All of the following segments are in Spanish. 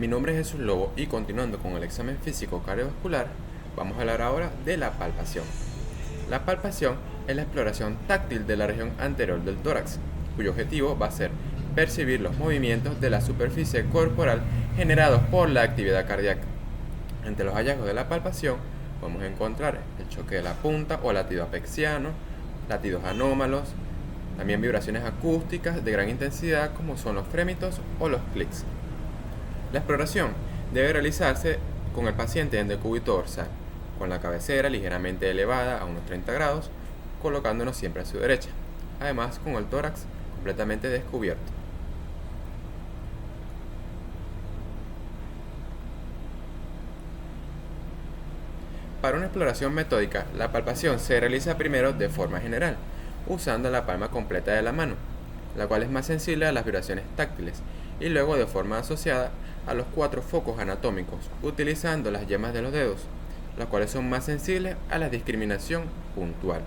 Mi nombre es Jesús Lobo y continuando con el examen físico cardiovascular, vamos a hablar ahora de la palpación. La palpación es la exploración táctil de la región anterior del tórax, cuyo objetivo va a ser percibir los movimientos de la superficie corporal generados por la actividad cardíaca. Entre los hallazgos de la palpación podemos encontrar el choque de la punta o latido apexiano, latidos anómalos, también vibraciones acústicas de gran intensidad como son los frémitos o los clics. La exploración debe realizarse con el paciente en decúbito dorsal, con la cabecera ligeramente elevada a unos 30 grados, colocándonos siempre a su derecha, además con el tórax completamente descubierto. Para una exploración metódica, la palpación se realiza primero de forma general, usando la palma completa de la mano, la cual es más sensible a las vibraciones táctiles, y luego de forma asociada a los 4 focos anatómicos, utilizando las yemas de los dedos, las cuales son más sensibles a la discriminación puntual.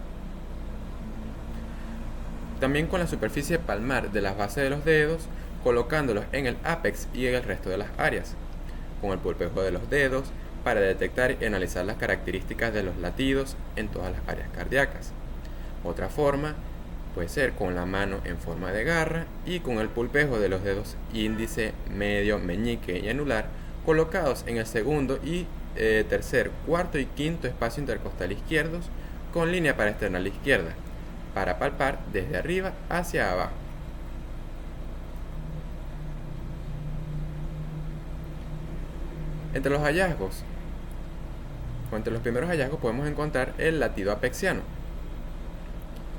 También con la superficie palmar de las bases de los dedos, colocándolos en el ápex y en el resto de las áreas, con el pulpejo de los dedos, para detectar y analizar las características de los latidos en todas las áreas cardíacas. Otra forma puede ser con la mano en forma de garra y con el pulpejo de los dedos índice, medio, meñique y anular colocados en el segundo y tercer, cuarto y quinto espacio intercostal izquierdos con línea paraesternal izquierda para palpar desde arriba hacia abajo. Entre los primeros hallazgos podemos encontrar el latido apexiano.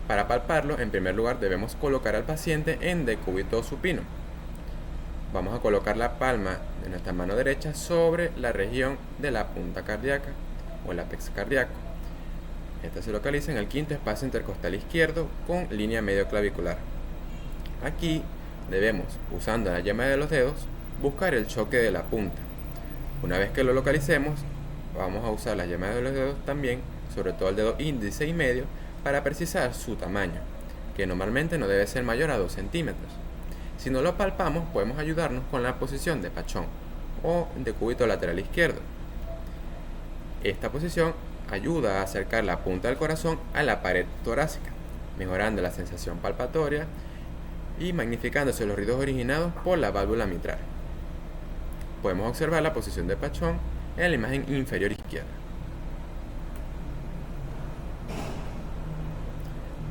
Para palparlo, en primer lugar debemos colocar al paciente en decúbito supino. Vamos a colocar la palma de nuestra mano derecha sobre la región de la punta cardíaca o el ápex cardíaco. Esta se localiza en el quinto espacio intercostal izquierdo con línea medio clavicular. Aquí debemos, usando la yema de los dedos, buscar el choque de la punta. Una vez que lo localicemos, vamos a usar la yema de los dedos también, sobre todo el dedo índice y medio, para precisar su tamaño, que normalmente no debe ser mayor a 2 centímetros. Si no lo palpamos, podemos ayudarnos con la posición de pachón o decúbito lateral izquierdo. Esta posición ayuda a acercar la punta del corazón a la pared torácica, mejorando la sensación palpatoria y magnificándose los ruidos originados por la válvula mitral. Podemos observar la posición de pachón en la imagen inferior izquierda.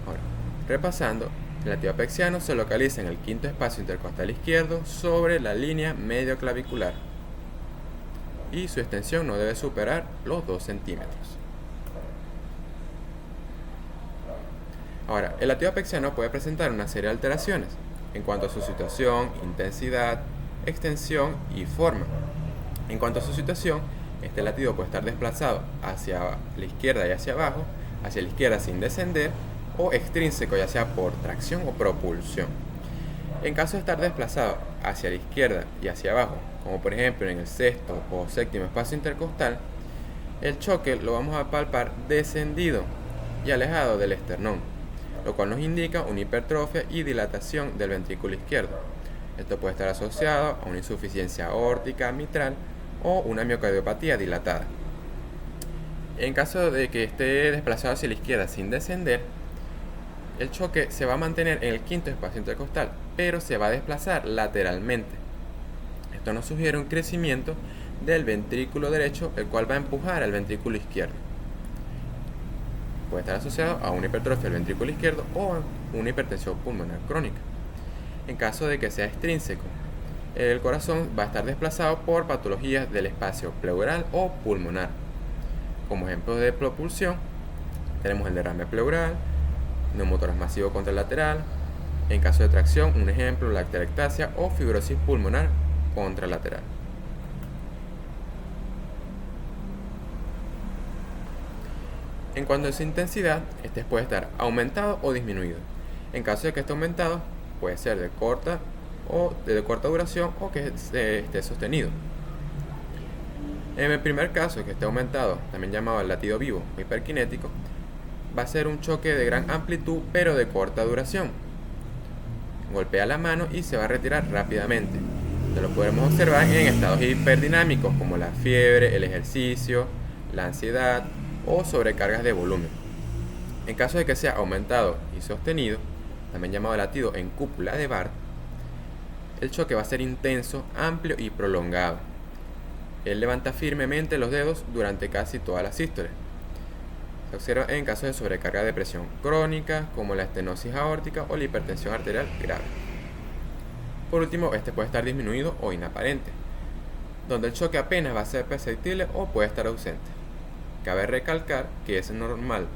Ahora, repasando, el latido apexiano se localiza en el quinto espacio intercostal izquierdo sobre la línea medio clavicular y su extensión no debe superar los 2 centímetros. Ahora, el latido apexiano puede presentar una serie de alteraciones en cuanto a su situación, intensidad, extensión y forma. En cuanto a su situación, este latido puede estar desplazado hacia la izquierda y hacia abajo, hacia la izquierda sin descender, o extrínseco, ya sea por tracción o propulsión. En caso de estar desplazado hacia la izquierda y hacia abajo, como por ejemplo en el sexto o séptimo espacio intercostal, el choque lo vamos a palpar descendido y alejado del esternón, lo cual nos indica una hipertrofia y dilatación del ventrículo izquierdo. Esto puede estar asociado a una insuficiencia aórtica mitral o una miocardiopatía dilatada. En caso de que esté desplazado hacia la izquierda sin descender, el choque se va a mantener en el quinto espacio intercostal, pero se va a desplazar lateralmente. Esto nos sugiere un crecimiento del ventrículo derecho, el cual va a empujar al ventrículo izquierdo. Puede estar asociado a una hipertrofia del ventrículo izquierdo o una hipertensión pulmonar crónica. En caso de que sea extrínseco, el corazón va a estar desplazado por patologías del espacio pleural o pulmonar. Como ejemplos de propulsión, tenemos el derrame pleural, neumotórax masivo contralateral. En caso de tracción, un ejemplo, la atelectasia o fibrosis pulmonar contralateral. En cuanto a su intensidad, este puede estar aumentado o disminuido. En caso de que esté aumentado, puede ser de corta duración o que esté sostenido. En el primer caso, que esté aumentado, también llamado el latido vivo o hiperkinético, va a ser un choque de gran amplitud pero de corta duración. Golpea la mano y se va a retirar rápidamente. donde lo podremos observar en estados hiperdinámicos como la fiebre, el ejercicio, la ansiedad o sobrecargas de volumen. En caso de que sea aumentado y sostenido, también llamado latido en cúpula de Barr, el choque va a ser intenso, amplio y prolongado. Él levanta firmemente los dedos durante casi toda la sístole. Se observa en casos de sobrecarga de presión crónica, como la estenosis aórtica o la hipertensión arterial grave. Por último, este puede estar disminuido o inaparente, donde el choque apenas va a ser perceptible o puede estar ausente. Cabe recalcar que es normal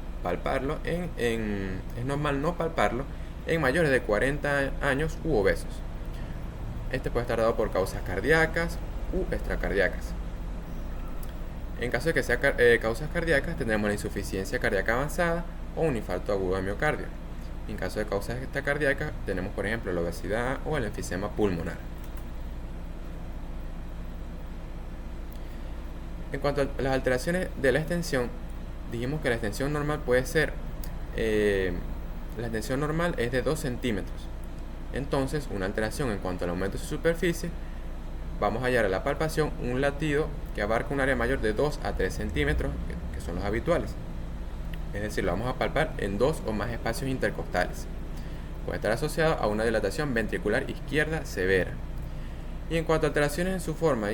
no palparlo en mayores de 40 años u obesos. Este puede estar dado por causas cardíacas u extracardíacas. En caso de que sea causas cardíacas, tendremos la insuficiencia cardíaca avanzada o un infarto agudo de miocardio. En caso de causas extracardíacas, tenemos por ejemplo la obesidad o el enfisema pulmonar. En cuanto a las alteraciones de la extensión, dijimos que la extensión normal la extensión normal es de 2 centímetros. Entonces, una alteración en cuanto al aumento de su superficie, vamos a hallar a la palpación un latido que abarca un área mayor de 2 a 3 centímetros, que son los habituales. Es decir, lo vamos a palpar en 2 o más espacios intercostales. Puede estar asociado a una dilatación ventricular izquierda severa. Y en cuanto a alteraciones en su forma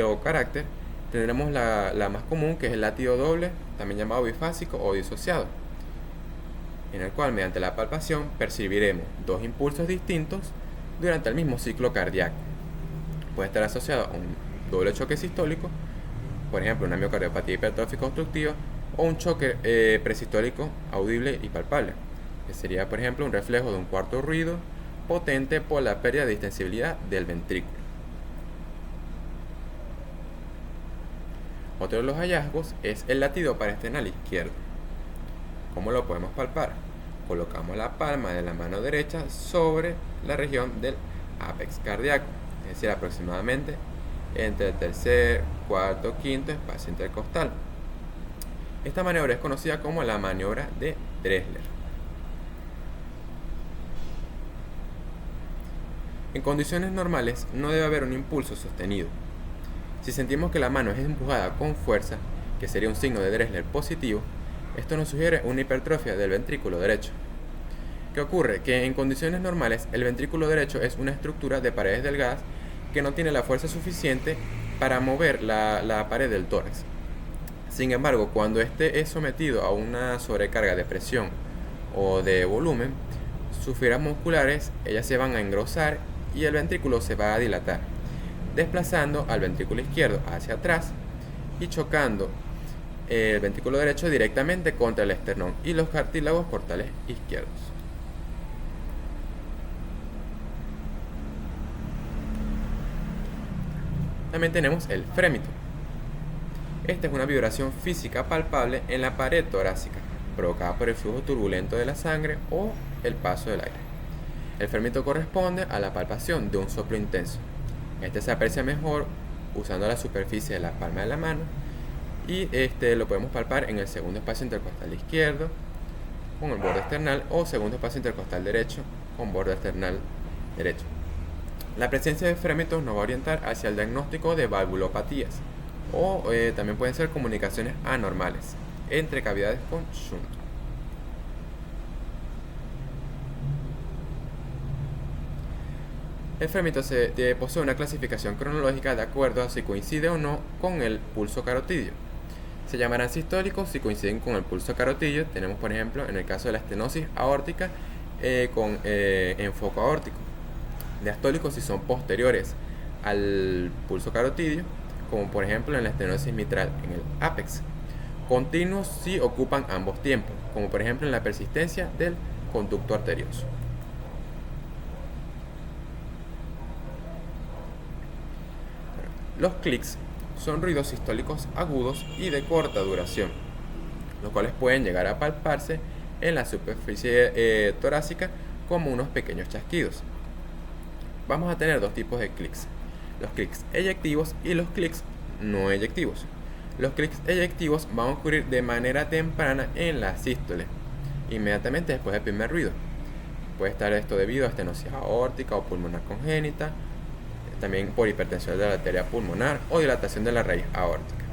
o carácter, tendremos la más común, que es el latido doble, también llamado bifásico o disociado, en el cual mediante la palpación percibiremos 2 impulsos distintos durante el mismo ciclo cardíaco. Puede estar asociado a un doble choque sistólico, por ejemplo una miocardiopatía hipertrófica obstructiva, o un choque presistólico audible y palpable, que sería por ejemplo un reflejo de un cuarto ruido potente por la pérdida de distensibilidad del ventrículo. Otro de los hallazgos es el latido parasternal izquierdo. ¿Cómo lo podemos palpar? Colocamos la palma de la mano derecha sobre la región del ápex cardíaco, es decir, aproximadamente entre el tercer, cuarto, quinto espacio intercostal. Esta maniobra es conocida como la maniobra de Dressler. En condiciones normales no debe haber un impulso sostenido. Si sentimos que la mano es empujada con fuerza, que sería un signo de Dressler positivo, esto nos sugiere una hipertrofia del ventrículo derecho. ¿Qué ocurre? Que en condiciones normales el ventrículo derecho es una estructura de paredes delgadas que no tiene la fuerza suficiente para mover la pared del tórax. Sin embargo, cuando este es sometido a una sobrecarga de presión o de volumen, sus fibras musculares ellas se van a engrosar y el ventrículo se va a dilatar, desplazando al ventrículo izquierdo hacia atrás y chocando el ventrículo derecho directamente contra el esternón y los cartílagos portales izquierdos. También tenemos el frémito. Esta es una vibración física palpable en la pared torácica, provocada por el flujo turbulento de la sangre o el paso del aire. El frémito corresponde a la palpación de un soplo intenso. Este se aprecia mejor usando la superficie de la palma de la mano y lo podemos palpar en el segundo espacio intercostal izquierdo con el borde external o segundo espacio intercostal derecho con borde external derecho. La presencia de frémitos nos va a orientar hacia el diagnóstico de valvulopatías o también pueden ser comunicaciones anormales entre cavidades con shunt. El frémito posee una clasificación cronológica de acuerdo a si coincide o no con el pulso carotidio. Se llamarán sistólicos si coinciden con el pulso carotidio. Tenemos por ejemplo en el caso de la estenosis aórtica con enfoco aórtico. Diastólicos si son posteriores al pulso carotidio, como por ejemplo en la estenosis mitral en el ápex. Continuos si ocupan ambos tiempos, como por ejemplo en la persistencia del conducto arterioso. Los clics son ruidos sistólicos agudos y de corta duración, los cuales pueden llegar a palparse en la superficie torácica como unos pequeños chasquidos. Vamos a tener dos tipos de clics: los clics eyectivos y los clics no eyectivos. Los clics eyectivos van a ocurrir de manera temprana en la sístole, inmediatamente después del primer ruido. Puede estar esto debido a estenosis aórtica o pulmonar congénita, también por hipertensión de la arteria pulmonar o dilatación de la raíz aórtica.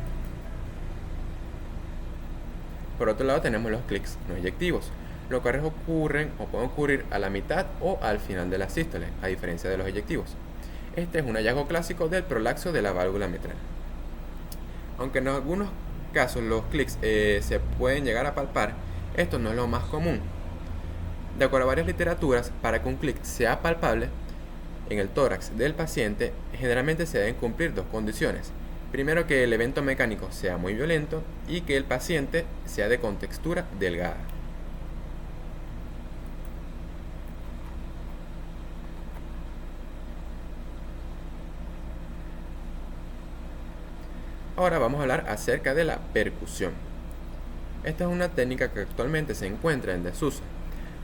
Por otro lado tenemos los clics no eyectivos, los cuales ocurren o pueden ocurrir a la mitad o al final de la sístole, a diferencia de los eyectivos. Este es un hallazgo clásico del prolapso de la válvula mitral. Aunque en algunos casos los clics se pueden llegar a palpar, esto no es lo más común. De acuerdo a varias literaturas, para que un clic sea palpable en el tórax del paciente, generalmente se deben cumplir dos condiciones. Primero, que el evento mecánico sea muy violento y que el paciente sea de contextura delgada. Ahora vamos a hablar acerca de la percusión. Esta es una técnica que actualmente se encuentra en desuso,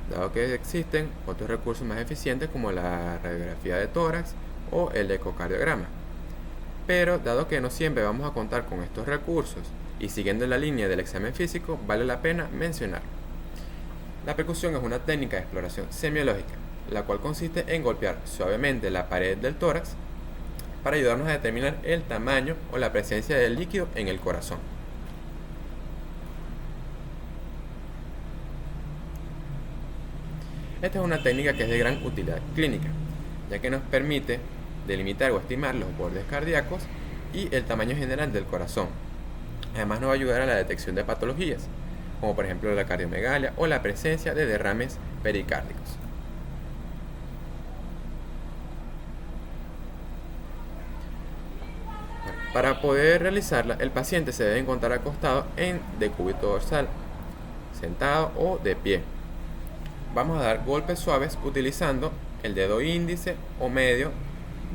dado que existen otros recursos más eficientes como la radiografía de tórax o el ecocardiograma. Pero dado que no siempre vamos a contar con estos recursos y siguiendo la línea del examen físico, vale la pena mencionarlo. La percusión es una técnica de exploración semiológica, la cual consiste en golpear suavemente la pared del tórax para ayudarnos a determinar el tamaño o la presencia del líquido en el corazón. Esta es una técnica que es de gran utilidad clínica, ya que nos permite delimitar o estimar los bordes cardíacos y el tamaño general del corazón. Además nos va a ayudar a la detección de patologías, como por ejemplo la cardiomegalia o la presencia de derrames pericárdicos. Para poder realizarla, el paciente se debe encontrar acostado en decúbito dorsal, sentado o de pie. Vamos a dar golpes suaves utilizando el dedo índice o medio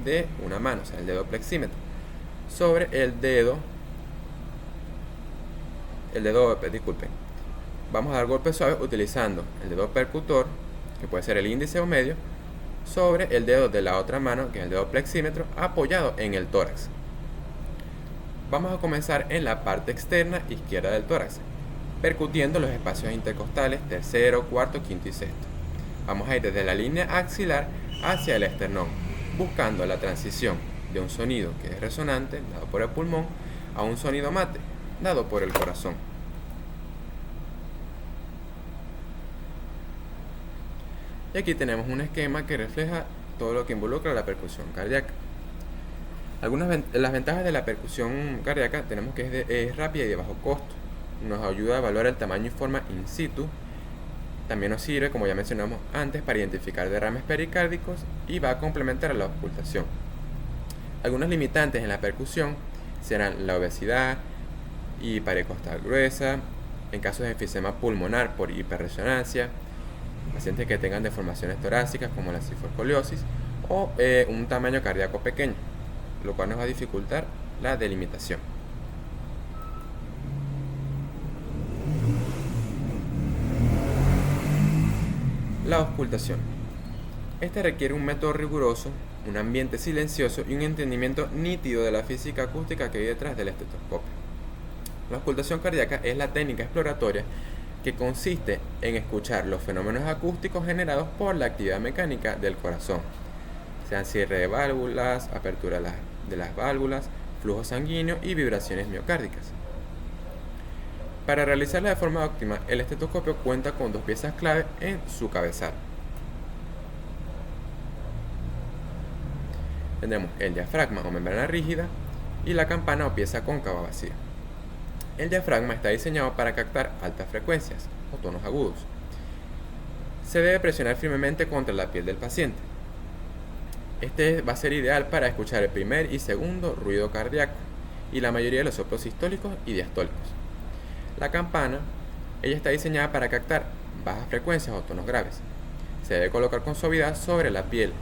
de una mano, o sea, el dedo plexímetro, sobre Vamos a dar golpes suaves utilizando el dedo percutor, que puede ser el índice o medio, sobre el dedo de la otra mano, que es el dedo plexímetro, apoyado en el tórax. Vamos a comenzar en la parte externa izquierda del tórax, percutiendo los espacios intercostales tercero, cuarto, quinto y sexto. Vamos a ir desde la línea axilar hacia el esternón, buscando la transición de un sonido que es resonante, dado por el pulmón, a un sonido mate, dado por el corazón. Y aquí tenemos un esquema que refleja todo lo que involucra la percusión cardíaca. Las ventajas de la percusión cardíaca tenemos que es rápida y de bajo costo. Nos ayuda a evaluar el tamaño y forma in situ. También nos sirve, como ya mencionamos antes, para identificar derrames pericárdicos y va a complementar la auscultación. Algunos limitantes en la percusión serán la obesidad y pared costal gruesa, en casos de enfisema pulmonar por hiperresonancia, pacientes que tengan deformaciones torácicas como la cifoescoliosis o un tamaño cardíaco pequeño, lo cual nos va a dificultar la delimitación. La auscultación. Esta requiere un método riguroso, un ambiente silencioso y un entendimiento nítido de la física acústica que hay detrás del estetoscopio. La auscultación cardíaca es la técnica exploratoria que consiste en escuchar los fenómenos acústicos generados por la actividad mecánica del corazón, sean cierre de válvulas, apertura de las válvulas, flujo sanguíneo y vibraciones miocárdicas. Para realizarla de forma óptima, el estetoscopio cuenta con dos piezas clave en su cabezal. Tendremos el diafragma o membrana rígida y la campana o pieza cóncava vacía. El diafragma está diseñado para captar altas frecuencias o tonos agudos. Se debe presionar firmemente contra la piel del paciente. Este va a ser ideal para escuchar el primer y segundo ruido cardíaco y la mayoría de los soplos sistólicos y diastólicos. La campana, ella está diseñada para captar bajas frecuencias o tonos graves. Se debe colocar con suavidad sobre la piel,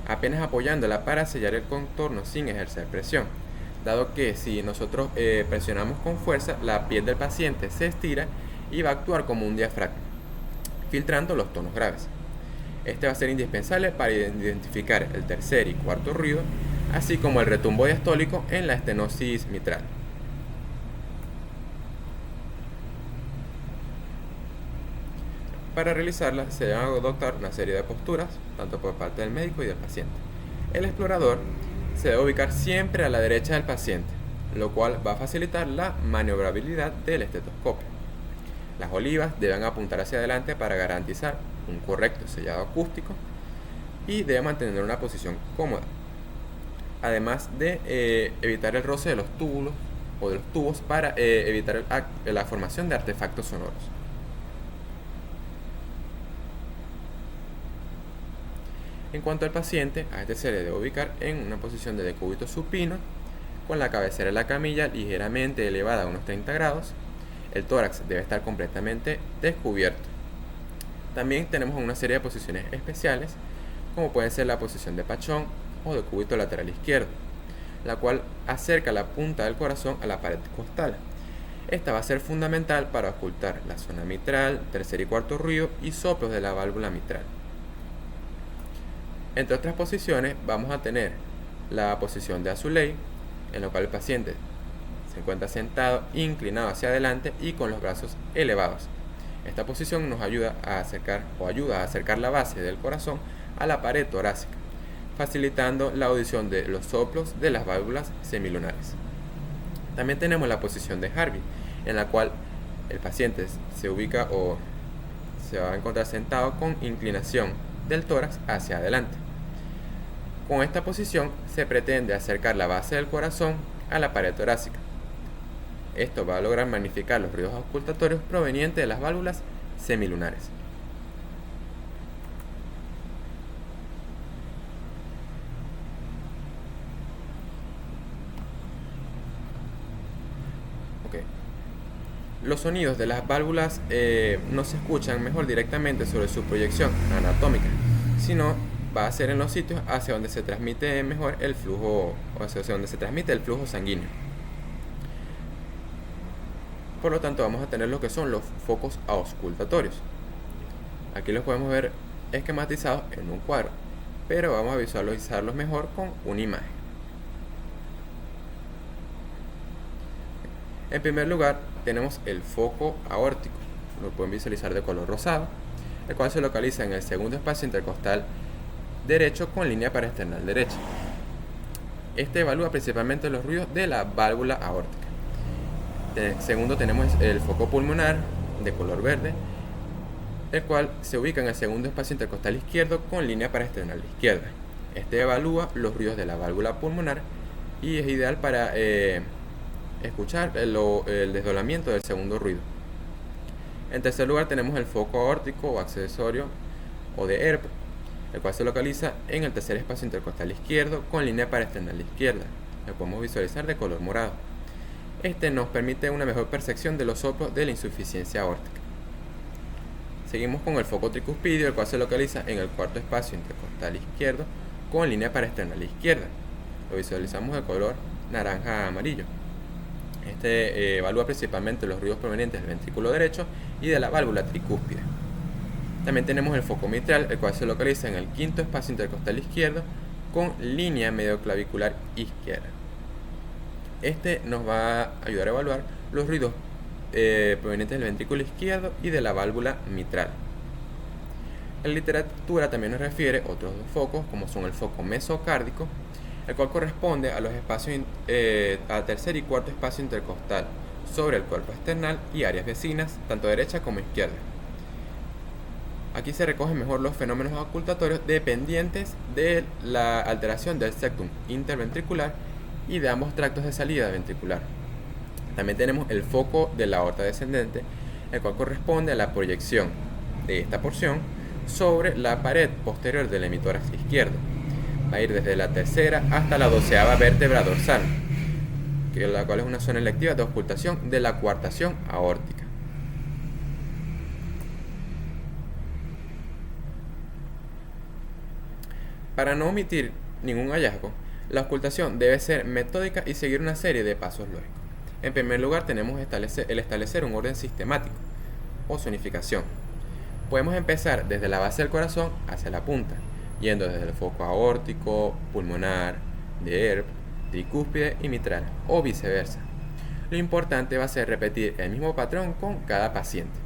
apenas apoyándola para sellar el contorno sin ejercer presión, dado que si nosotros presionamos con fuerza, la piel del paciente se estira y va a actuar como un diafragma, filtrando los tonos graves. Este va a ser indispensable para identificar el tercer y cuarto ruido, así como el retumbo diastólico en la estenosis mitral. Para realizarla se deben adoptar una serie de posturas, tanto por parte del médico y del paciente. El explorador se debe ubicar siempre a la derecha del paciente, lo cual va a facilitar la maniobrabilidad del estetoscopio. Las olivas deben apuntar hacia adelante para garantizar un correcto sellado acústico y debe mantener una posición cómoda, además de evitar el roce de los túbulos o de los tubos para evitar la formación de artefactos sonoros. En cuanto al paciente, a este se le debe ubicar en una posición de decúbito supino, con la cabecera de la camilla ligeramente elevada a unos 30 grados. El tórax debe estar completamente descubierto. También tenemos una serie de posiciones especiales, como pueden ser la posición de pachón o decúbito lateral izquierdo, la cual acerca la punta del corazón a la pared costal. Esta va a ser fundamental para ocultar la zona mitral, tercer y cuarto ruido y soplos de la válvula mitral. Entre otras posiciones vamos a tener la posición de Azoulay, en la cual el paciente se encuentra sentado, inclinado hacia adelante y con los brazos elevados. Esta posición nos ayuda a acercar la base del corazón a la pared torácica, facilitando la audición de los soplos de las válvulas semilunares. También tenemos la posición de Harvey, en la cual el paciente se ubica o se va a encontrar sentado con inclinación del tórax hacia adelante. Con esta posición se pretende acercar la base del corazón a la pared torácica. Esto va a lograr magnificar los ruidos auscultatorios provenientes de las válvulas semilunares. Los sonidos de las válvulas no se escuchan mejor directamente sobre su proyección anatómica, sino va a ser en los sitios hacia donde se transmite mejor el flujo, o hacia donde se transmite el flujo sanguíneo. Por lo tanto, vamos a tener lo que son los focos auscultatorios. Aquí los podemos ver esquematizados en un cuadro, pero vamos a visualizarlos mejor con una imagen. En primer lugar, tenemos el foco aórtico, lo pueden visualizar de color rosado, el cual se localiza en el segundo espacio intercostal derecho con línea paraesternal derecha. Este evalúa principalmente los ruidos de la válvula aórtica. Segundo, tenemos el foco pulmonar de color verde, el cual se ubica en el segundo espacio intercostal izquierdo con línea paraesternal izquierda. Este evalúa los ruidos de la válvula pulmonar y es ideal para escuchar el desdoblamiento del segundo ruido. En tercer lugar, tenemos el foco aórtico o accesorio o de ERP, el cual se localiza en el tercer espacio intercostal izquierdo con línea paraesternal izquierda. Lo podemos visualizar de color morado. Este nos permite una mejor percepción de los soplos de la insuficiencia aórtica. Seguimos con el foco tricuspidio, el cual se localiza en el cuarto espacio intercostal izquierdo con línea paraesternal izquierda. Lo visualizamos de color naranja amarillo. Este evalúa principalmente los ruidos provenientes del ventrículo derecho y de la válvula tricúspide. También tenemos el foco mitral, el cual se localiza en el quinto espacio intercostal izquierdo con línea medioclavicular izquierda. Este nos va a ayudar a evaluar los ruidos provenientes del ventrículo izquierdo y de la válvula mitral. En literatura también nos refiere otros dos focos, como son el foco mesocárdico, el cual corresponde a los espacios al tercer y cuarto espacio intercostal sobre el cuerpo external y áreas vecinas, tanto derecha como izquierda. Aquí se recogen mejor los fenómenos ocultatorios dependientes de la alteración del septum interventricular y de ambos tractos de salida ventricular. También tenemos el foco de la aorta descendente, el cual corresponde a la proyección de esta porción sobre la pared posterior del hemitórax izquierdo. Va a ir desde la tercera hasta la 12ª vértebra dorsal, la cual es una zona electiva de ocultación de la coartación aórtica. Para no omitir ningún hallazgo, la ocultación debe ser metódica y seguir una serie de pasos lógicos. En primer lugar, tenemos el establecer un orden sistemático o zonificación. Podemos empezar desde la base del corazón hacia la punta, yendo desde el foco aórtico, pulmonar, de ERP, tricúspide y mitral, o viceversa. Lo importante va a ser repetir el mismo patrón con cada paciente.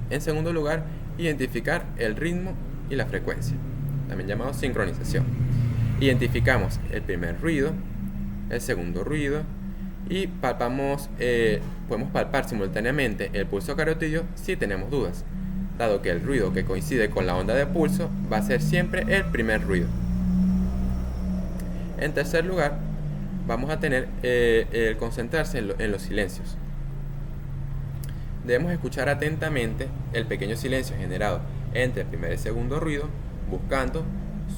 En segundo lugar, identificar el ritmo y la frecuencia, también llamado sincronización. Identificamos el primer ruido, el segundo ruido y podemos palpar simultáneamente el pulso carotidio si tenemos dudas, dado que el ruido que coincide con la onda de pulso va a ser siempre el primer ruido. En tercer lugar, vamos a tener el concentrarse en los silencios. Debemos escuchar atentamente el pequeño silencio generado entre el primer y segundo ruido, buscando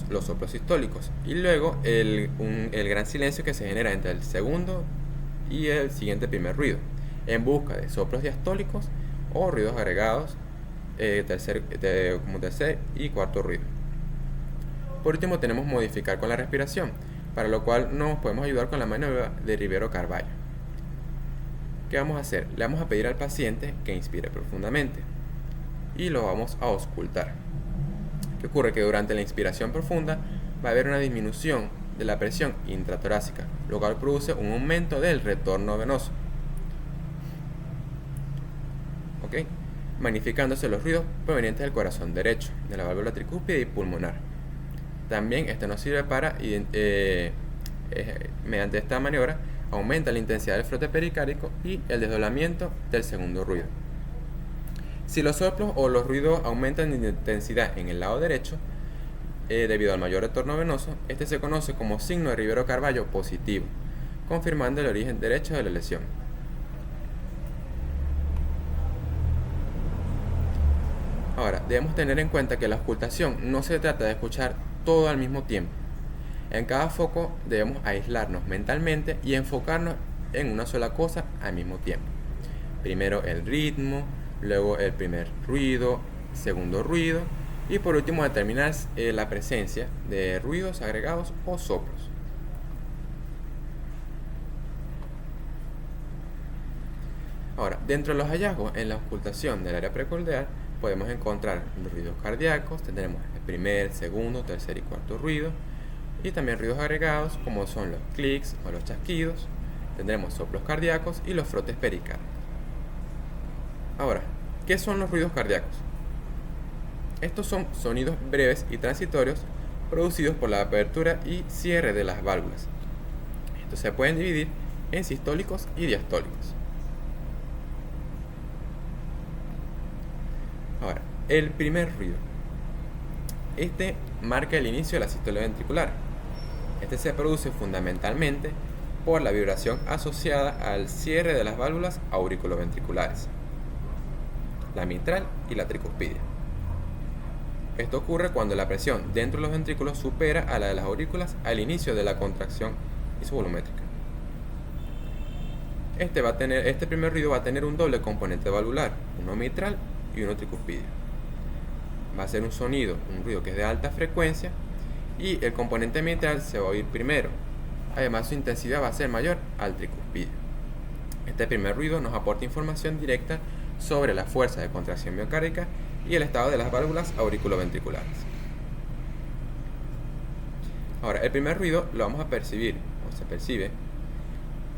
los soplos sistólicos, y luego el gran silencio que se genera entre el segundo y el siguiente primer ruido, en busca de soplos diastólicos o ruidos agregados como tercer y cuarto ruido. Por último, tenemos modificar con la respiración, para lo cual nos podemos ayudar con la maniobra de Rivero-Carballo. ¿Qué vamos a hacer? Le vamos a pedir al paciente que inspire profundamente y lo vamos a auscultar. ¿Qué ocurre? Que durante la inspiración profunda va a haber una disminución de la presión intratorácica, lo cual produce un aumento del retorno venoso, magnificándose los ruidos provenientes del corazón derecho, de la válvula tricúspide y pulmonar. También esto nos sirve para, mediante esta maniobra, aumenta la intensidad del frote pericárdico y el desdoblamiento del segundo ruido. Si los soplos o los ruidos aumentan de intensidad en el lado derecho, debido al mayor retorno venoso, este se conoce como signo de Rivero-Carballo positivo, confirmando el origen derecho de la lesión. Ahora, debemos tener en cuenta que la auscultación no se trata de escuchar todo al mismo tiempo. En cada foco debemos aislarnos mentalmente y enfocarnos en una sola cosa al mismo tiempo. Primero el ritmo, luego el primer ruido, segundo ruido y por último determinar la presencia de ruidos agregados o soplos. Ahora, dentro de los hallazgos en la auscultación del área precordial podemos encontrar los ruidos cardíacos, tendremos el primer, segundo, tercer y cuarto ruido, y también ruidos agregados como son los clics o los chasquidos, tendremos soplos cardíacos y los frotes pericárdigos. Ahora, ¿qué son los ruidos cardíacos? Estos son sonidos breves y transitorios producidos por la apertura y cierre de las válvulas. Estos se pueden dividir en sistólicos y diastólicos. Ahora, el primer ruido. Este marca el inicio de la sístole ventricular. Este se produce fundamentalmente por la vibración asociada al cierre de las válvulas auriculoventriculares, la mitral y la tricuspidia. Esto ocurre cuando la presión dentro de los ventrículos supera a la de las aurículas al inicio de la contracción isovolumétrica. Este primer ruido va a tener un doble componente valvular, uno mitral y uno tricuspidio. Va a ser un ruido que es de alta frecuencia y el componente mitral se va a oír primero. Además, su intensidad va a ser mayor al tricuspidio. Este primer ruido nos aporta información directa sobre la fuerza de contracción miocárdica y el estado de las válvulas auriculoventriculares. Ahora, el primer ruido lo vamos a percibir, o se percibe,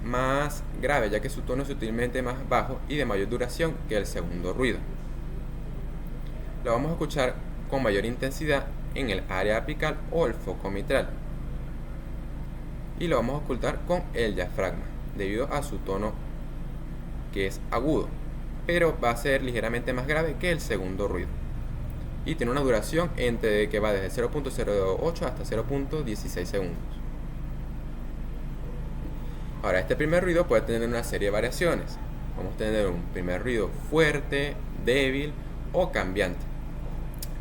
más grave, ya que su tono es sutilmente más bajo y de mayor duración que el segundo ruido. Lo vamos a escuchar con mayor intensidad en el área apical o el foco mitral. Y lo vamos a ocultar con el diafragma, debido a su tono que es agudo, pero va a ser ligeramente más grave que el segundo ruido. Y tiene una duración que va desde 0.08 hasta 0.16 segundos. Ahora, este primer ruido puede tener una serie de variaciones. Vamos a tener un primer ruido fuerte, débil o cambiante.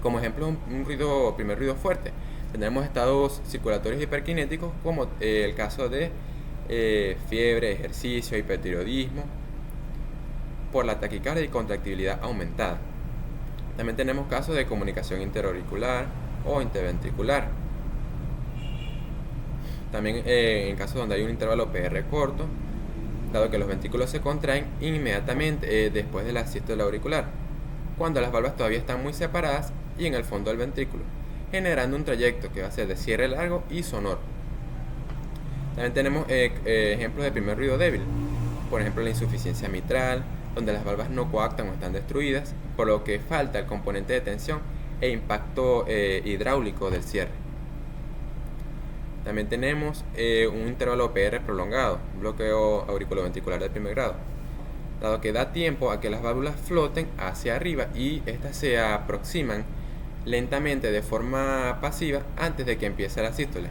Como ejemplo, un primer ruido fuerte. Tendremos estados circulatorios hiperkinéticos como el caso de fiebre, ejercicio, hipertiroidismo, por la taquicardia y contractibilidad aumentada. También tenemos casos de comunicación interauricular o interventricular. También en casos donde hay un intervalo PR corto, dado que los ventrículos se contraen inmediatamente después de la sístole auricular, cuando las válvulas todavía están muy separadas y en el fondo del ventrículo, generando un trayecto que va a ser de cierre largo y sonoro. También tenemos ejemplos de primer ruido débil, por ejemplo la insuficiencia mitral, donde las válvulas no coactan o están destruidas, por lo que falta el componente de tensión e impacto hidráulico del cierre. También tenemos un intervalo PR prolongado, bloqueo auriculoventricular de primer grado, dado que da tiempo a que las válvulas floten hacia arriba y estas se aproximan lentamente de forma pasiva antes de que empiece la sístole.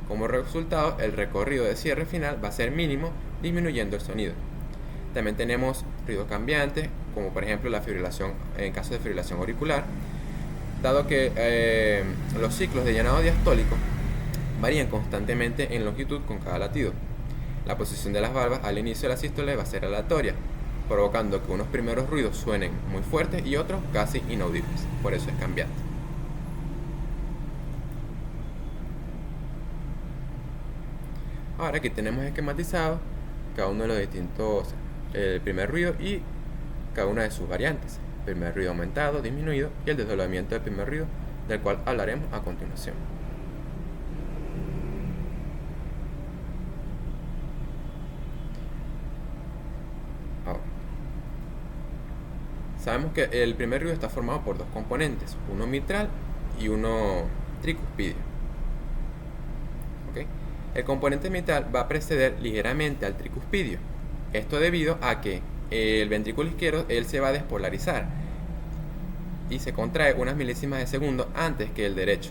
Como resultado, el recorrido de cierre final va a ser mínimo, disminuyendo el sonido. También tenemos ruido cambiante, como por ejemplo la fibrilación, en caso de fibrilación auricular, dado que los ciclos de llenado diastólico varían constantemente en longitud con cada latido. La posición de las valvas al inicio de la sístole va a ser aleatoria, provocando que unos primeros ruidos suenen muy fuertes y otros casi inaudibles, por eso es cambiante. Ahora aquí tenemos esquematizado cada uno de los distintos, el primer ruido y cada una de sus variantes, el primer ruido aumentado, disminuido y el desdoblamiento del primer ruido, del cual hablaremos a continuación. Ahora, sabemos que el primer ruido está formado por dos componentes, uno mitral y uno tricuspidio. ¿Okay? El componente mitral va a preceder ligeramente al tricuspidio. Esto debido a que el ventrículo izquierdo se va a despolarizar y se contrae unas milésimas de segundo antes que el derecho.